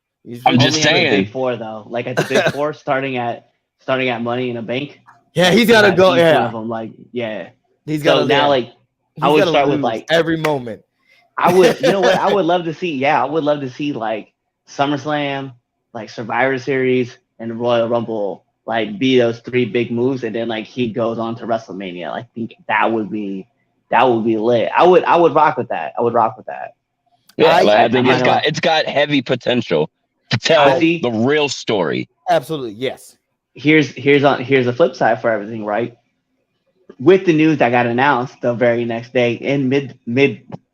I'm just saying. Big Four though, like at the Big Four, starting at Money in a Bank. Yeah, he's gotta go. Yeah, one of them, like he's got now. Like I would start with like every moment. I would, you know what? I would love to see. Yeah, I would love to see like SummerSlam, like Survivor Series, and Royal Rumble, like be those three big moves, and then like he goes on to WrestleMania. Like, I think that would be lit. I would rock with that. Yeah, I think it's got heavy potential to tell the real story. Absolutely, yes. Here's the flip side for everything, right? With the news that got announced the very next day in mid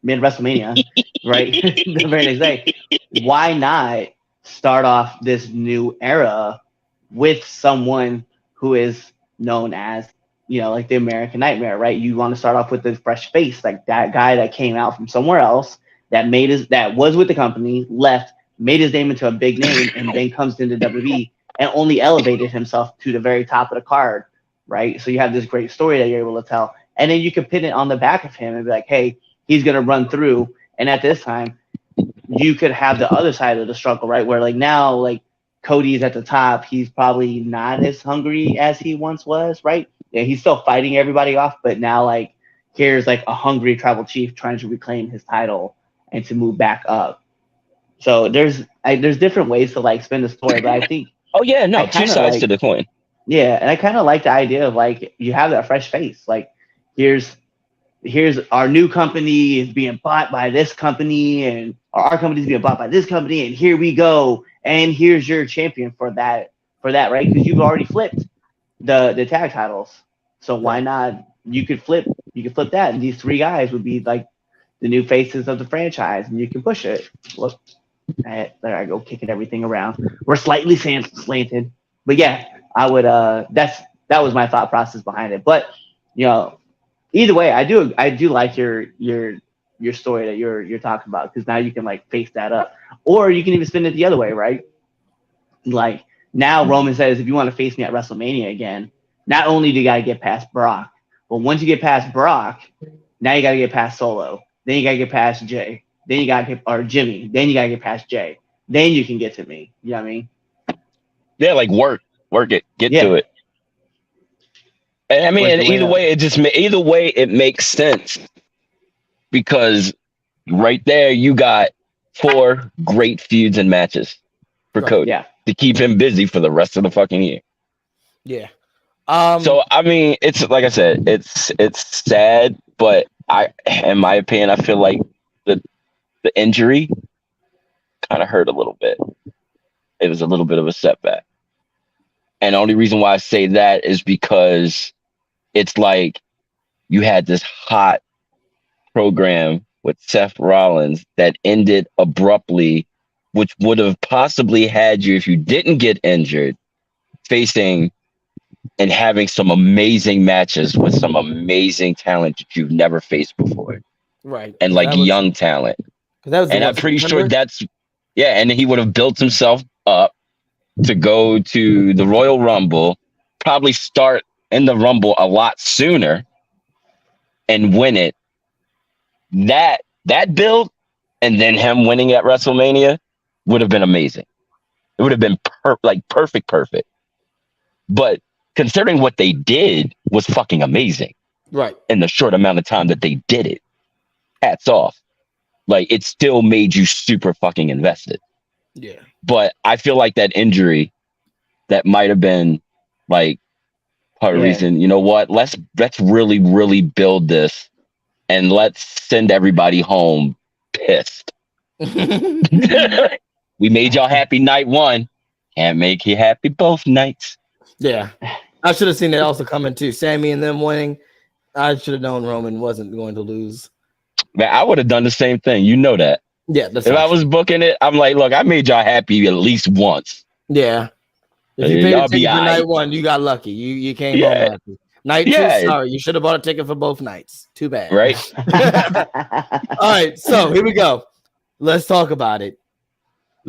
WrestleMania, right? The very next day, why not start off this new era with someone who is known as, like the American Nightmare, right? You want to start off with this fresh face, like that guy that came out from somewhere else that was with the company, left, made his name into a big name, and then comes into WWE and only elevated himself to the very top of the card, right? So you have this great story that you're able to tell, and then you can pin it on the back of him and be like, hey, he's going to run through. And at this time, you could have the other side of the struggle, right? Where like now, like Cody's at the top. He's probably not as hungry as he once was, right? Yeah, he's still fighting everybody off, but now like here's like a hungry tribal chief trying to reclaim his title and to move back up. So there's different ways to like spin the story, but I think two sides to the coin. Yeah, and I kind of like the idea of like you have that fresh face. Like here's our new company is being bought by this company, and our company is being bought by this company, and here we go, and here's your champion for that, right? Because you've already flipped the tag titles, so why not? You could flip that, and these three guys would be like the new faces of the franchise, and you can push it. Look, there I go, kicking everything around. We're slightly slanted, but yeah, I would. That was my thought process behind it, but either way, I do like your story that you're talking about, because now you can like face that up, or you can even spin it the other way, right? Like now Roman says, if you want to face me at WrestleMania again, not only do you gotta get past Brock, but once you get past Brock, now you gotta get past Solo, then you gotta get past Jay, then you gotta get Jimmy, then you gotta get past Jay, then you can get to me. You know what I mean? Yeah, like work it, get to it. I mean, either way, it makes sense, because right there you got 4 great feuds and matches for Cody to keep him busy for the rest of the fucking year. Yeah. So I mean, it's like I said, it's sad, but in my opinion, I feel like the injury kind of hurt a little bit. It was a little bit of a setback, and the only reason why I say that is because it's like you had this hot program with Seth Rollins that ended abruptly, which would have possibly had you, if you didn't get injured, facing and having some amazing matches with some amazing talent that you've never faced before. Right. And like young talent. And I'm pretty sure that's Yeah, and he would have built himself up to go to the Royal Rumble, probably start in the Rumble a lot sooner and win it. That build and then him winning at WrestleMania would have been amazing. It would have been perfect. But considering what they did was fucking amazing. Right. In the short amount of time that they did it. Hats off. Like, it still made you super fucking invested. Yeah. But I feel like that injury, that might have been like part of the reason, you know what? Let's really, really build this and let's send everybody home pissed. We made y'all happy night one. Can't make you happy both nights. Yeah. I should have seen that also coming too. Sammy and them winning. I should have known Roman wasn't going to lose. Man, I would have done the same thing. You know that. Yeah. If I was booking it, I'm like, look, I made y'all happy at least once. Yeah. If you paid a ticket for night one, you got lucky. You came home happy. Night two, sorry, you should have bought a ticket for both nights. Too bad. Right. All right, so here we go. Let's talk about it.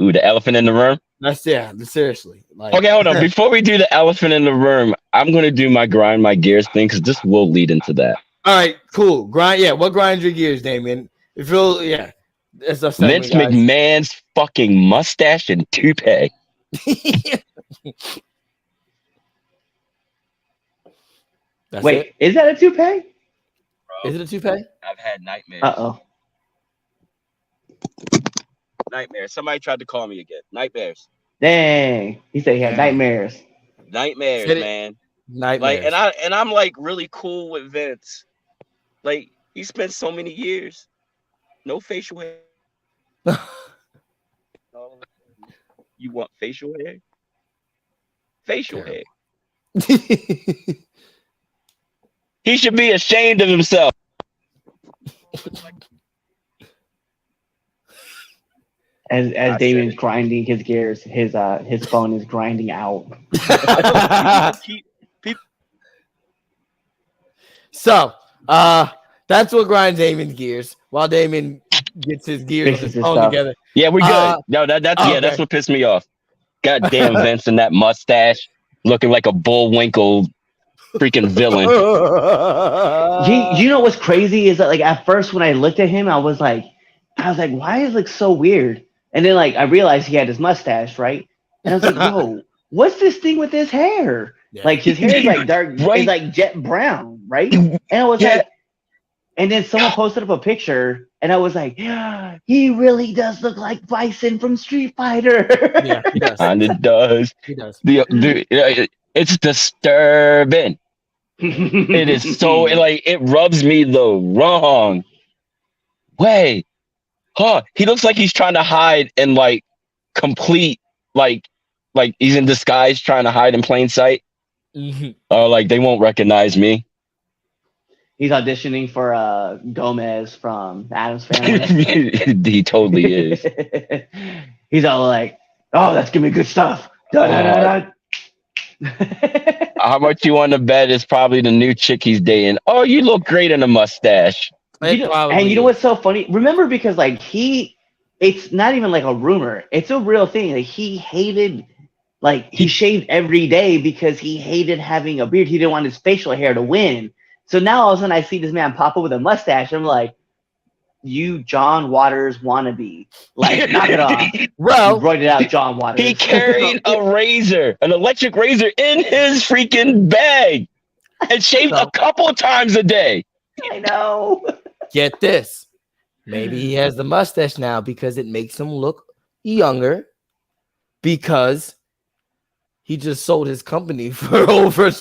Ooh, the elephant in the room. Seriously. Like, okay, hold on. Before we do the elephant in the room, I'm gonna do my grind my gears thing because this will lead into that. All right, cool. Grind, yeah. What grinds your gears, Damien? Vince McMahon's fucking mustache and toupee. Wait, is that a toupee? Is it a toupee? I've had nightmares. Nightmares. Somebody tried to call me again. Nightmares. Dang. He said he had nightmares. Nightmares, man. Nightmares. Like, and I'm like really cool with Vince. Like, he spent so many years. No facial hair. You want facial hair? Facial hair. He should be ashamed of himself. As Damien's grinding his gears, his phone is grinding out. So, that's what grinds Damien's gears while Damien gets his gears and his phone together. Yeah, we're good. No, that's what pissed me off. Goddamn Vince and that mustache looking like a Bullwinkle freaking villain. You know what's crazy is that, like, at first when I looked at him, I was like, why is it like so weird? And then, like, I realized he had his mustache, right? And I was like, yo, what's this thing with his hair? Yeah. Like, his hair is like dark, right? It's like jet brown, right? And I was like, and then someone posted up a picture, and I was like, yeah, he really does look like Bison from Street Fighter. Yeah, he does. And it does. He does. It's disturbing. It is so, like, it rubs me the wrong way. He looks like he's trying to hide in, like, complete, like he's in disguise trying to hide in plain sight. Mm-hmm. Like, they won't recognize me. He's auditioning for Gomez from Addams Family. He totally is. He's all like, oh, that's gonna be good stuff. How much you want to bet is probably the new chick he's dating? Oh, you look great in a mustache. And you know what's so funny? Remember, because like it's not even like a rumor. It's a real thing. Like, he hated, like, he shaved every day because he hated having a beard. He didn't want his facial hair to win. So now all of a sudden I see this man pop up with a mustache. I'm like, you John Waters wannabe. Like, knock it off. Well, you it out, John Waters. He carried a razor, an electric razor, in his freaking bag and shaved a couple of times a day. I know. Get this. Maybe he has the mustache now because it makes him look younger, because he just sold his company for over a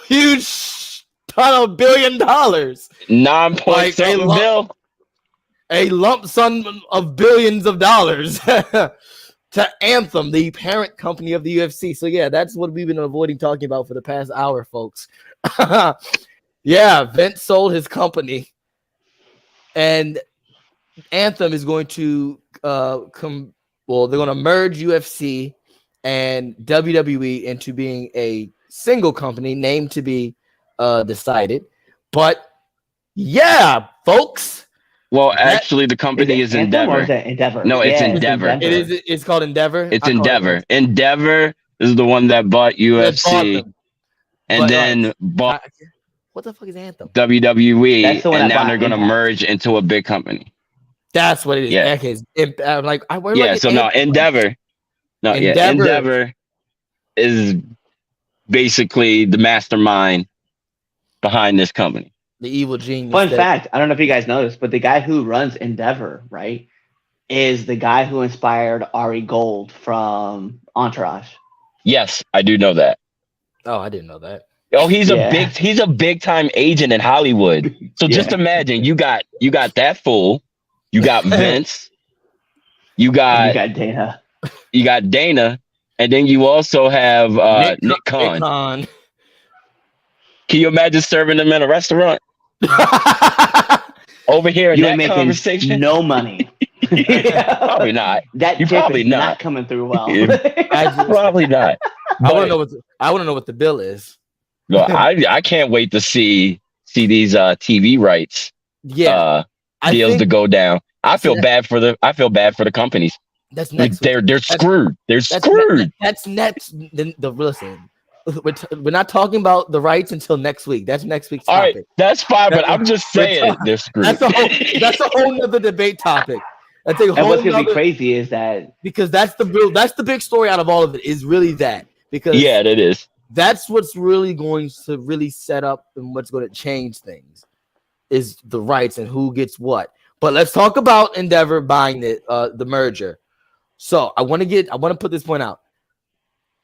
huge ton of $1 billion. 9.7 bill. A lump sum of billions of dollars to Anthem, the parent company of the UFC. So yeah, that's what we've been avoiding talking about for the past hour, folks. Yeah, Vince sold his company, and Anthem is going to they're going to merge UFC and WWE into being a single company, named to be decided. But yeah, folks, Well, actually, the company is Anthem or Endeavor. is it Endeavor? No, it's Yeah, Endeavor. Endeavor. It is. It's called Endeavor. It's Endeavor. Endeavor is the one that bought UFC and then bought what the fuck is Anthem? WWE, and now they're going to merge into a big company. That's what it is. Yeah. I'm like, so no, Endeavor. No, Endeavor is basically the mastermind behind this company. The evil genius. Fun fact, I don't know if you guys noticed, but the guy who runs Endeavor, right, is the guy who inspired Ari Gold from Entourage. Yes, I do know that. Oh, I didn't know that. Oh, he's a big time agent in Hollywood. So just imagine you got that fool, you got Vince, you got Dana. You got Dana, and then you also have Nick Khan. Can you imagine serving them in a restaurant? Over here in that conversation? No money. Probably not. That You're probably not coming through well. Probably not. I want to know what the bill is. No, I can't wait to see these TV rights. Deals to go down. I feel bad for the companies. That's next. They're screwed. They're screwed. That's next. Listen. We're not talking about the rights until next week. That's next week's topic. All right, that's fine, but I'm just saying they're screwed. That's a whole nother debate topic. And what's gonna be crazy is that because that's the big story out of all of it is really that because it is. That's what's really going to really set up and what's going to change things is the rights and who gets what. But let's talk about Endeavor buying the merger. So I want to put this point out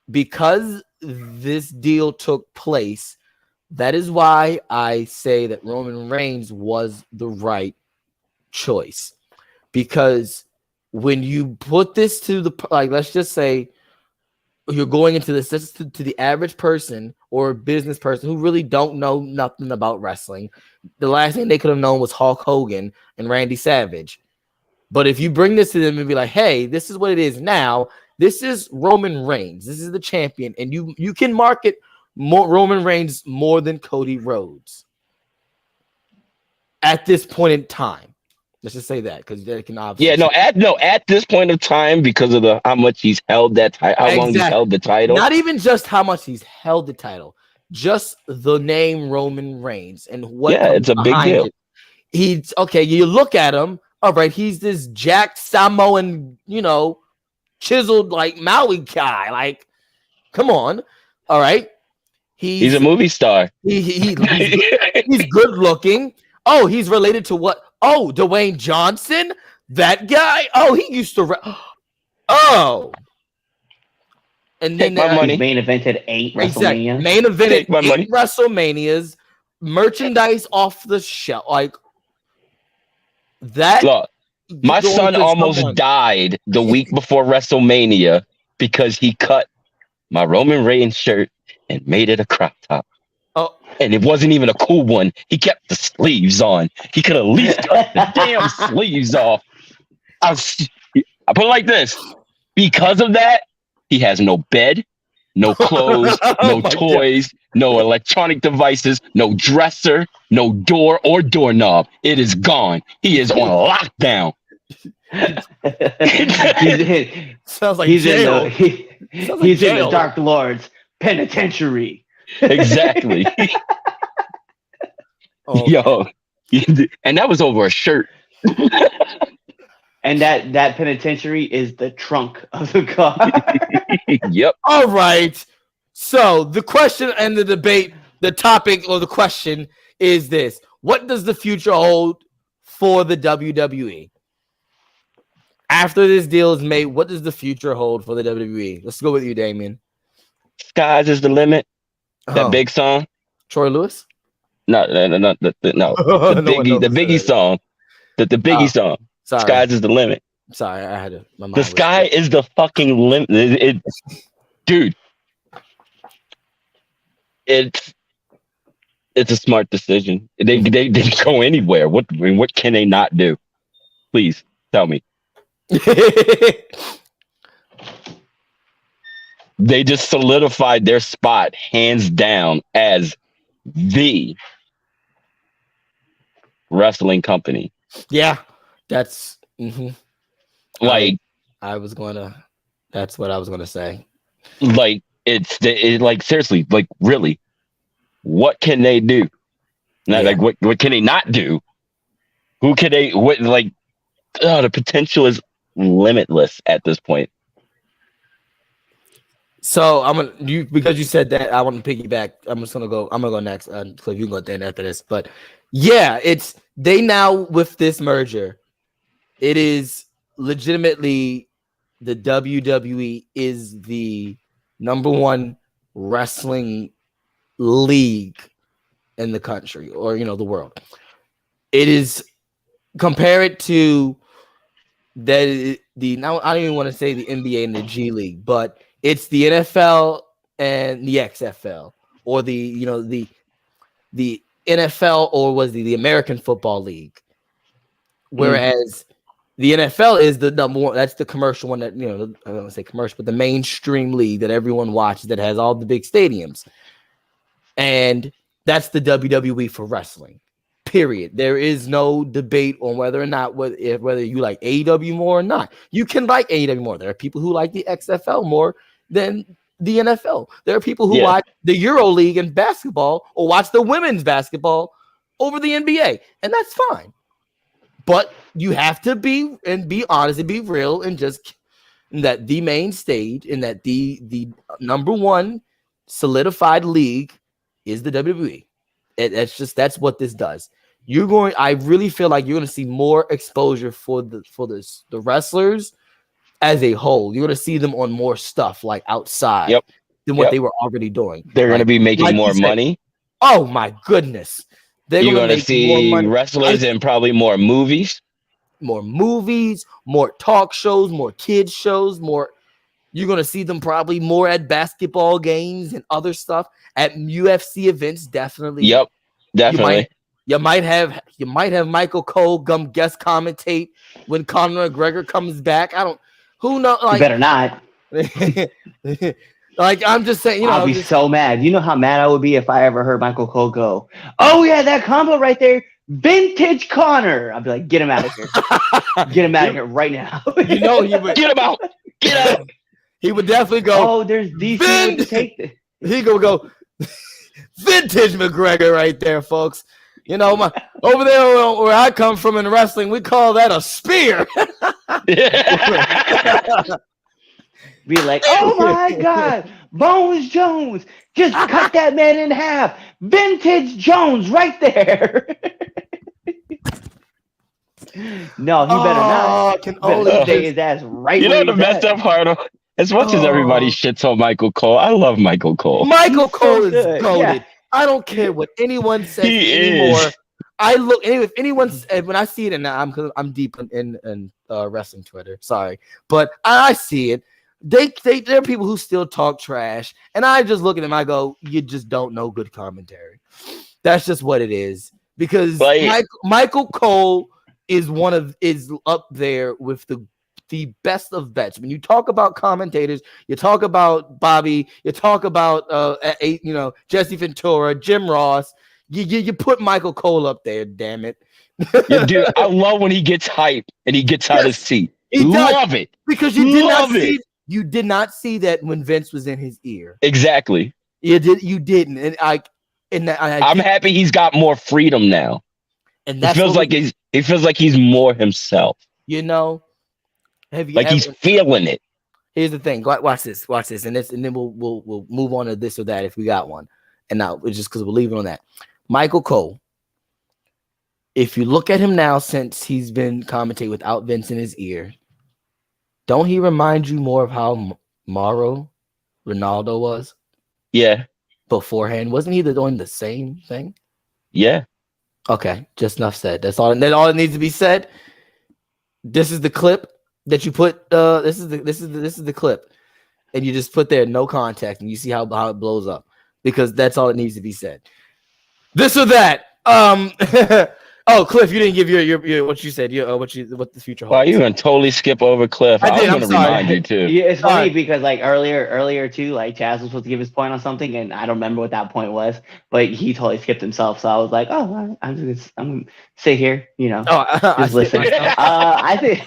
because this deal took place. That is why I say that Roman Reigns was the right choice. Because when you put this to let's just say you're going into this to the average person or business person who really don't know nothing about wrestling. The last thing they could have known was Hulk Hogan and Randy Savage. But if you bring this to them and be like, hey, this is what it is now. This is Roman Reigns. This is the champion. And you can market Roman Reigns more than Cody Rhodes at this point in time. Let's just say that because they can obviously. At this point of time, because of how much he's held that title, how long he's held the title. Not even just how much he's held the title, just the name Roman Reigns and what. Yeah, it's a big deal. He's okay. You look at him. All right, he's this jacked Samoan, chiseled like Maui guy. Like, come on. All right. He's a movie star. He's good looking. Oh, he's related to what? Oh, Dwayne Johnson? That guy? Oh, he used to and then money. Main evented 8 WrestleManias. Exactly. Main evented 8 WrestleManias. Merchandise off the shelf. Like that. Look, my son almost died the week before WrestleMania because he cut my Roman Reigns shirt and made it a crop top. Oh, and it wasn't even a cool one. He kept the sleeves on. He could at least cut the damn sleeves off. I put it like this. Because of that, he has no bed, no clothes, no toys, no electronic devices, no dresser, no door or doorknob. It is gone. He is on lockdown. Sounds like he's jail. He's in the Dark Lord's penitentiary. Exactly. Yo, and that was over a shirt. And that penitentiary is the trunk of the car. Yep. All right. So the question and the debate, the topic or the question is this: what does the future hold for the WWE? After this deal is made, what does the future hold for the WWE? Let's go with you, Damien. Skies is the limit. That big song. Troy Lewis? No. The Biggie song. The Biggie song. Sorry. Skies is the limit. Sorry, I had to. The sky is the fucking limit. Dude. It's a smart decision. They didn't go anywhere. What can they not do? Please tell me. They just solidified their spot hands down as the wrestling company Yeah, that's like I was gonna. That's what I was gonna say. like like seriously, like really, what can they do? Yeah. Like what can they not do? Who can they what like the potential is limitless at this point. So I'm gonna because you said that I want to piggyback. I'm gonna go next. Cliff, you can go then after this. But yeah, it's they now with this merger, it is legitimately the WWE is the number one wrestling league in the country or the world. It is compare it to now I don't even want to say the NBA and the G League, but it's the NFL and the XFL or the NFL or was the American Football League. Whereas the NFL is the number one. That's the commercial one that I don't want to say commercial, but the mainstream league that everyone watches that has all the big stadiums, and that's the WWE for wrestling. Period. There is no debate on whether or not whether you like AEW more or not. You can like AEW more. There are people who like the XFL more than the NFL. There are people who watch the Euro League in basketball or watch the women's basketball over the NBA, and that's fine. But you have to be honest and be real and just that the main stage and that the number one solidified league is the WWE. That's what this does. I really feel like you're going to see more exposure for the wrestlers as a whole. You're going to see them on more stuff like outside than what they were already doing. They're going to be making more money. Oh my goodness. You're going to see more wrestlers and probably more movies. More talk shows, more kids shows, more. You're going to see them probably more at basketball games and other stuff at UFC events. Definitely. Yep. Definitely. You might have Michael Cole guest commentate when Conor McGregor comes back. Who knows? Like, you better not. Like I'm just saying, I'll be so mad. You know how mad I would be if I ever heard Michael Cole go, "Oh yeah, that combo right there, vintage Conor." I'd be like, "Get him out of here! Get him out of here right now!" He would get him out. Get out. He would definitely go. Oh, there's DC to take this. He go vintage McGregor right there, folks. Over there where I come from in wrestling, we call that a spear. Be like, "Oh my God, Bones Jones, just cut that man in half. Vintage Jones right there." No, he better not. Can only stay his ass right. You know the messed up part of as much as everybody shits on Michael Cole, I love Michael Cole. Michael Cole is goated. Yeah. I don't care what anyone says anymore. I look if anyone's when I see it, and I'm deep in wrestling Twitter. Sorry, but I see it. There are people who still talk trash, and I just look at them. I go, "You just don't know good commentary." That's just what it is. Because Michael Cole is up there with the best of bets. When you talk about commentators, you talk about Bobby, you talk about Jesse Ventura, Jim Ross. You put Michael Cole up there. Damn it, dude! I love when he gets hyped and he gets out of his seat. Love it because you did not see that when Vince was in his ear. Exactly. You didn't, and I'm happy he's got more freedom now. And that feels like he's more himself. He's feeling it. Here's the thing. Watch this, and then we'll move on to this or that if we got one. And now it's just because we'll leave it on that. Michael Cole. If you look at him now, since he's been commentating without Vince in his ear, don't he remind you more of how Mauro Ronaldo was? Yeah. Beforehand, wasn't he doing the same thing? Yeah. Okay, just enough said. That's all that needs to be said. This is the clip that you put. This is the clip, and you just put there no context, and you see how it blows up because that's all it needs to be said. This or that. Oh, Cliff, you didn't give your what you said. What the future holds. Wow, you're gonna totally skip over Cliff. I did. was gonna remind you too. Yeah, it's funny because like earlier too, like Chaz was supposed to give his point on something, and I don't remember what that point was, but he totally skipped himself. So I was like, oh, I'm gonna sit here, just listen. I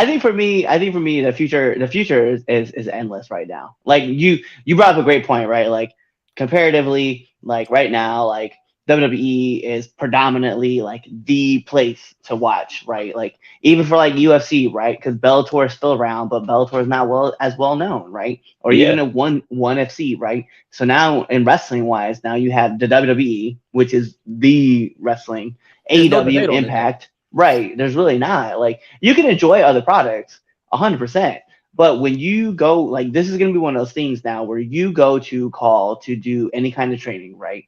think for me, the future is endless right now. Like you brought up a great point, right? Like comparatively, like right now, like WWE is predominantly like the place to watch, right? Like even for like UFC, right? Because Bellator is still around, but Bellator is not as well known, right? Or even a one FC, right? So now in wrestling wise, now you have the WWE, which is the wrestling, AEW, Impact, right? There's really not. Like you can enjoy other products 100%. But when you go, like this is going to be one of those things now where you go to call to do any kind of training, right?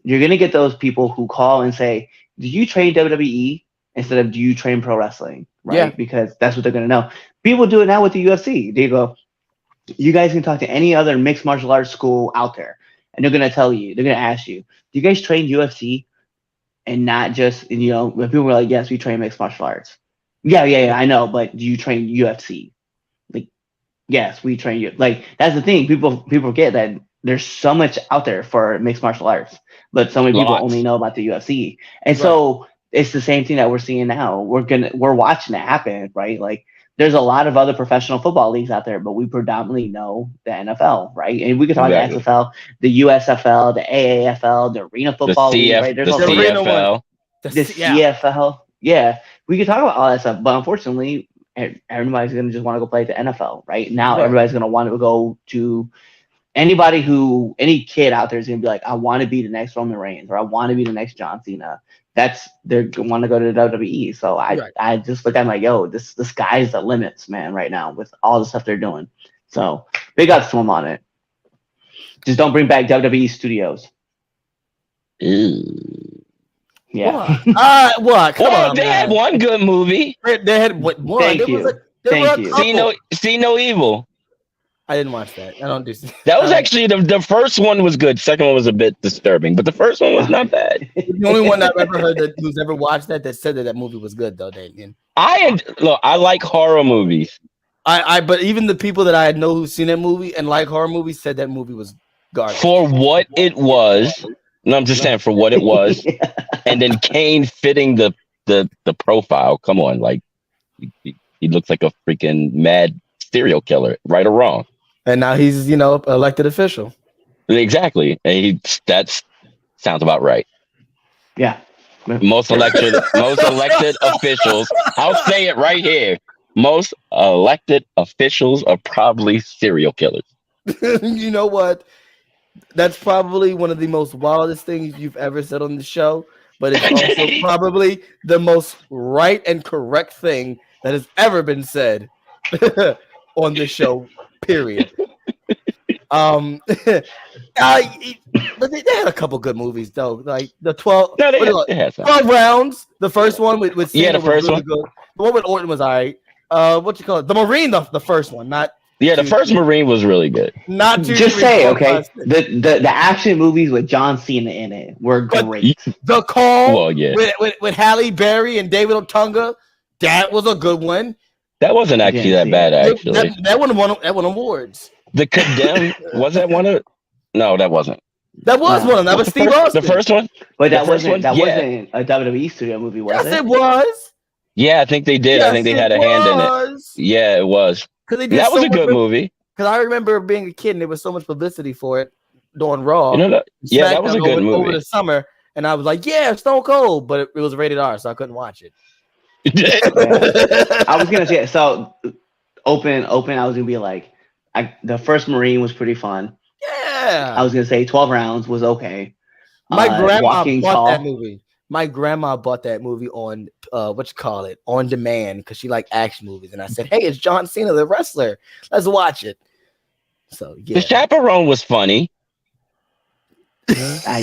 You're going to get those people who call and say, do you train WWE instead of do you train pro wrestling? Right? Yeah. Because that's what they're going to know. People do it now with the UFC. They go, you guys can talk to any other mixed martial arts school out there. And they're going to tell you, they're going to ask you, do you guys train UFC? And not just, when people are like, yes, we train mixed martial arts. Yeah, I know. But do you train UFC? Like, yes, we train you. Like, that's the thing. People forget that there's so much out there for mixed martial arts, but so many people only know about the UFC. And so it's the same thing that we're seeing now. We're watching it happen, right? Like there's a lot of other professional football leagues out there, but we predominantly know the NFL, right? And we can talk about the XFL, the USFL, the AAFL, the Arena Football League, right? There's the CFL. The CFL. Yeah. We can talk about all that stuff, but unfortunately, everybody's going to just want to go play the NFL, right? Now everybody's going to want to go to any kid out there is going to be like, I want to be the next Roman Reigns or I want to be the next John Cena. They want to go to the WWE. So I just look at them like, yo, the sky's the limits, man, right now with all the stuff they're doing. So big ups to them on it. Just don't bring back WWE Studios. Yeah. What? Come on, they had one good movie. They had one. Thank you. See no evil. I didn't watch that. I don't do. That was actually the first one was good. Second one was a bit disturbing, but the first one was not bad. The only one I've ever heard who's ever watched that said that movie was good though, Damien. I like horror movies. But even the people that I know who've seen that movie and like horror movies said that movie was garbage. For what it was. No, I'm just saying for what it was. And then Kane fitting the profile. Come on, like he looks like a freaking mad serial killer, right or wrong. And now he's, elected official. Exactly. And that sounds about right. Yeah. Most elected officials. I'll say it right here. Most elected officials are probably serial killers. You know what? That's probably one of the most wildest things you've ever said on the show, but it's also probably the most right and correct thing that has ever been said on the show, period. But they had a couple good movies though, like the 12 rounds. The first one with Cena the first one. Good. The one with Orton was alright. What you call it? The Marine, the first one, not. Yeah, the first Marine was really good. Not too. Just say okay. The action movies with John Cena in it were great. The Call with Halle Berry and David Otunga, that was a good one. That wasn't actually that bad. Actually, that won awards. The Condemned was that one of? No, that wasn't. That was one of them. That was Steve Austin. The first one, but that wasn't a WWE studio movie, was it? Yes, it was. Yeah, I think they did. Yes, I think they had a hand in it. Yeah, it was. That was a good movie. Because I remember being a kid and there was so much publicity for it during Raw. That was a good movie over the summer, and I was like, "Yeah, Stone Cold," but it was rated R, so I couldn't watch it. I was gonna say so. Open. I was gonna be like, the first Marine was pretty fun. Yeah. I was gonna say 12 rounds was okay. My grandma bought that movie. My grandma bought that movie on on demand because she liked action movies, and I said, "Hey, it's John Cena, the wrestler. Let's watch it." So yeah, The Chaperone was funny. I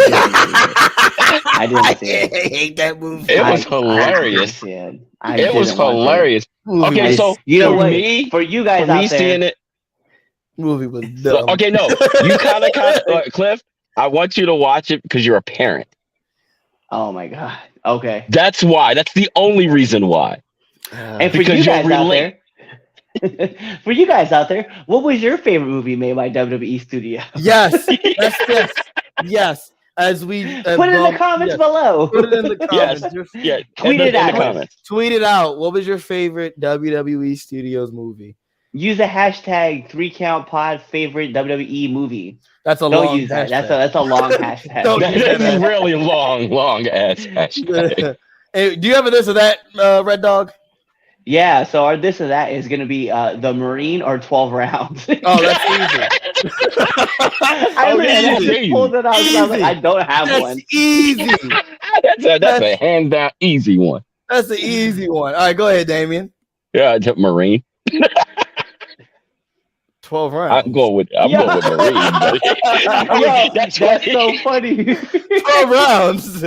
didn't see it. I hate that movie. It was hilarious. It was hilarious. Okay, so for you guys out there, seeing it, movie was dumb. Okay, no, you kind of Cliff. I want you to watch it because you're a parent. Oh my god! Okay. That's why. That's the only reason why. And for you guys out there, for you guys out there, what was your favorite movie made by WWE Studio? Yes. Yes. As we put it in the comments below. Put it in the comments. Yeah. Tweet it out. In the comments. Tweet it out. What was your favorite WWE Studios movie? Use the hashtag 3CountPod favorite WWE movie. That's a Don't long use that. hashtag. That's a long hashtag. That is really long ass hashtag. Hey, do you have a this or that, Red Dog? Yeah, so our this or that is going to be the Marine or 12 rounds. Oh, that's easy. I pulled it out. I was like, I don't have one. Easy. That's a hands down easy one. That's an easy one. All right, go ahead, Damien. Yeah, I took Marine. 12 rounds. I'm going with Marine. Yo, that's so funny. 12 rounds.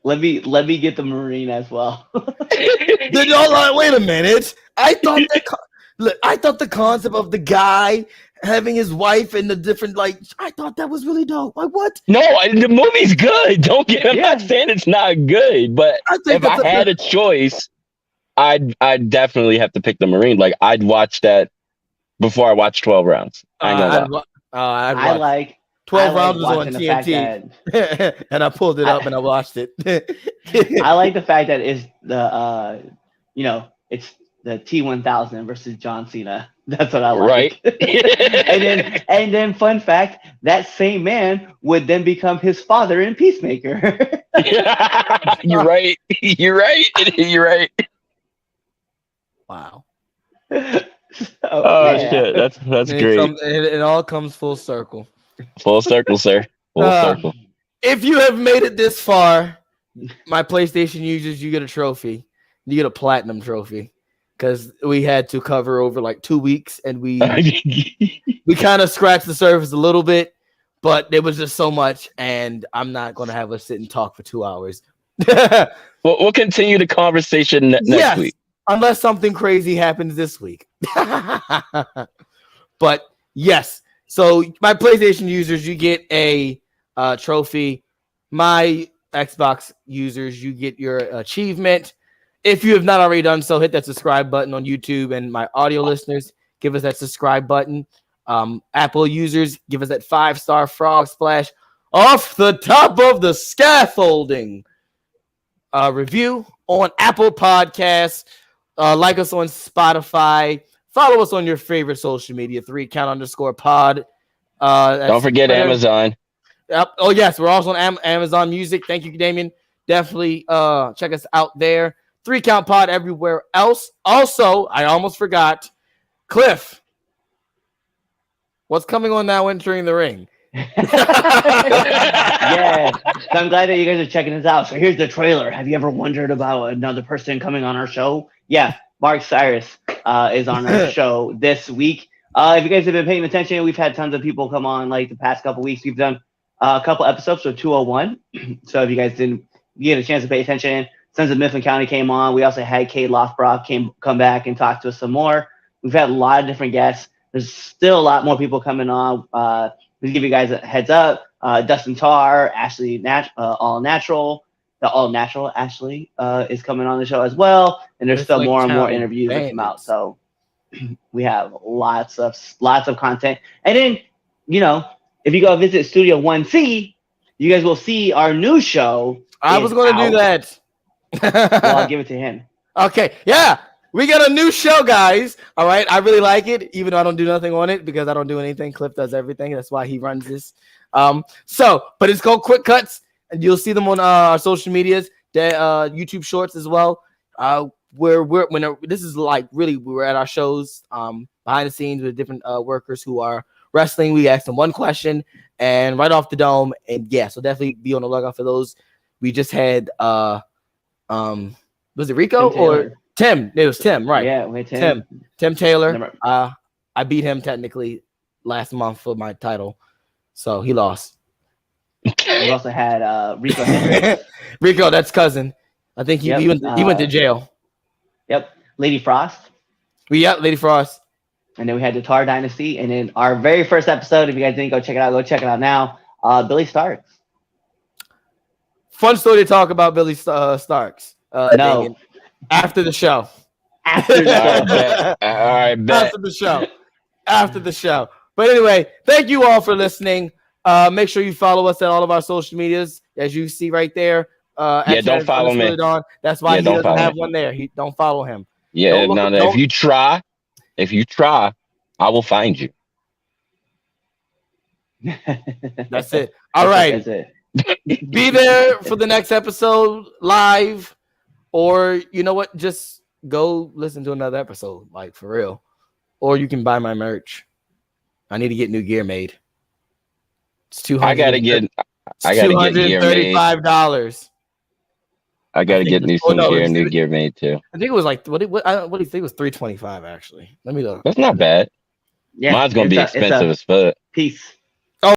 Let me get the Marine as well. Wait a minute. I thought the concept of the guy having his wife and the different I thought that was really dope. Like what? No, the movie's good. I'm not saying it's not good, but if I had a choice, I'd definitely have to pick the Marine. Like I'd watch that before I watch 12 rounds. I like 12 rounds was on TNT, and I pulled it up and I watched it. I like the fact that it's the it's the T1000 versus John Cena. That's what I like. Right. and then fun fact, that same man would then become his father in Peacemaker. You're right. You're right. Wow. Shit. That's great. It all comes full circle. Full circle, sir. Full circle. If you have made it this far, my PlayStation users, you get a trophy. You get a platinum trophy because we had to cover over like 2 weeks, and we kind of scratched the surface a little bit, but there was just so much, and I'm not going to have us sit and talk for 2 hours. We'll continue the conversation next week. Unless something crazy happens this week. But yes. So my PlayStation users, you get a trophy. My Xbox users, you get your achievement. If you have not already done so, hit that subscribe button on YouTube. And my audio listeners, give us that subscribe button. Apple users, give us that 5-star frog splash off the top of the scaffolding review on Apple Podcasts. Like us on Spotify. Follow us on your favorite social media, 3count_pod. Don't forget Twitter. Amazon. Yep. Oh, yes. We're also on Amazon Music. Thank you, Damien. Definitely check us out there. 3Count Pod everywhere else. Also, I almost forgot, Cliff. What's coming on now entering the ring? Yeah. So I'm glad that you guys are checking this out. So here's the trailer. Have you ever wondered about another person coming on our show? Yeah. Mark Cyrus is on our show this week. If you guys have been paying attention, we've had tons of people come on like the past couple weeks. We've done a couple episodes, so 201. So if you guys didn't get a chance to pay attention, Sons of Mifflin County came on. We also had Kate Lothbrock come back and talk to us some more. We've had a lot of different guests. There's still a lot more people coming on. To give you guys a heads up, Dustin Tarr, Ashley All Natural. The All Natural Ashley is coming on the show as well, and there's still more and more interviews that come out. So we have lots of content. And then, if you go visit Studio 1C, you guys will see our new show. I was going to do that. Well, I'll give it to him. Okay, yeah. We got a new show, guys. All right. I really like it, even though I don't do nothing on it because I don't do anything. Cliff does everything. That's why he runs this. But it's called Quick Cuts, and you'll see them on our social medias, YouTube Shorts as well. This is like really, we were at our shows behind the scenes with different workers who are wrestling. We asked them one question and right off the dome. And yeah, so definitely be on the lookout for those. We just had, was it Rico or Tim? It was Tim, right? Yeah, wait, Tim Taylor. I beat him technically last month for my title, so he lost. We also had Rico. Rico, that's cousin. I think he went to jail. Yep, Lady Frost. Lady Frost. And then we had the Tar Dynasty, and then our very first episode. If you guys didn't go check it out now. Billy Starks. Fun story to talk about Billy Starks. No. Damien, after the show. After the show. All right, bet. After the show. After the show. But anyway, thank you all for listening. Make sure you follow us at all of our social medias, as you see right there. Don't follow me. That's why he doesn't have one there. Don't follow him. Yeah, no. If you try, I will find you. That's it. All right. That's it. Be there for the next episode live, or you know what? Just go listen to another episode, like for real. Or you can buy my merch. I need to get new gear made. It's $200. I gotta get gear made. $235. I gotta get new gear made too. I think it was like what do you think it was $325 actually? Let me look. That's not bad. Yeah, mine's gonna be expensive as fuck. Peace.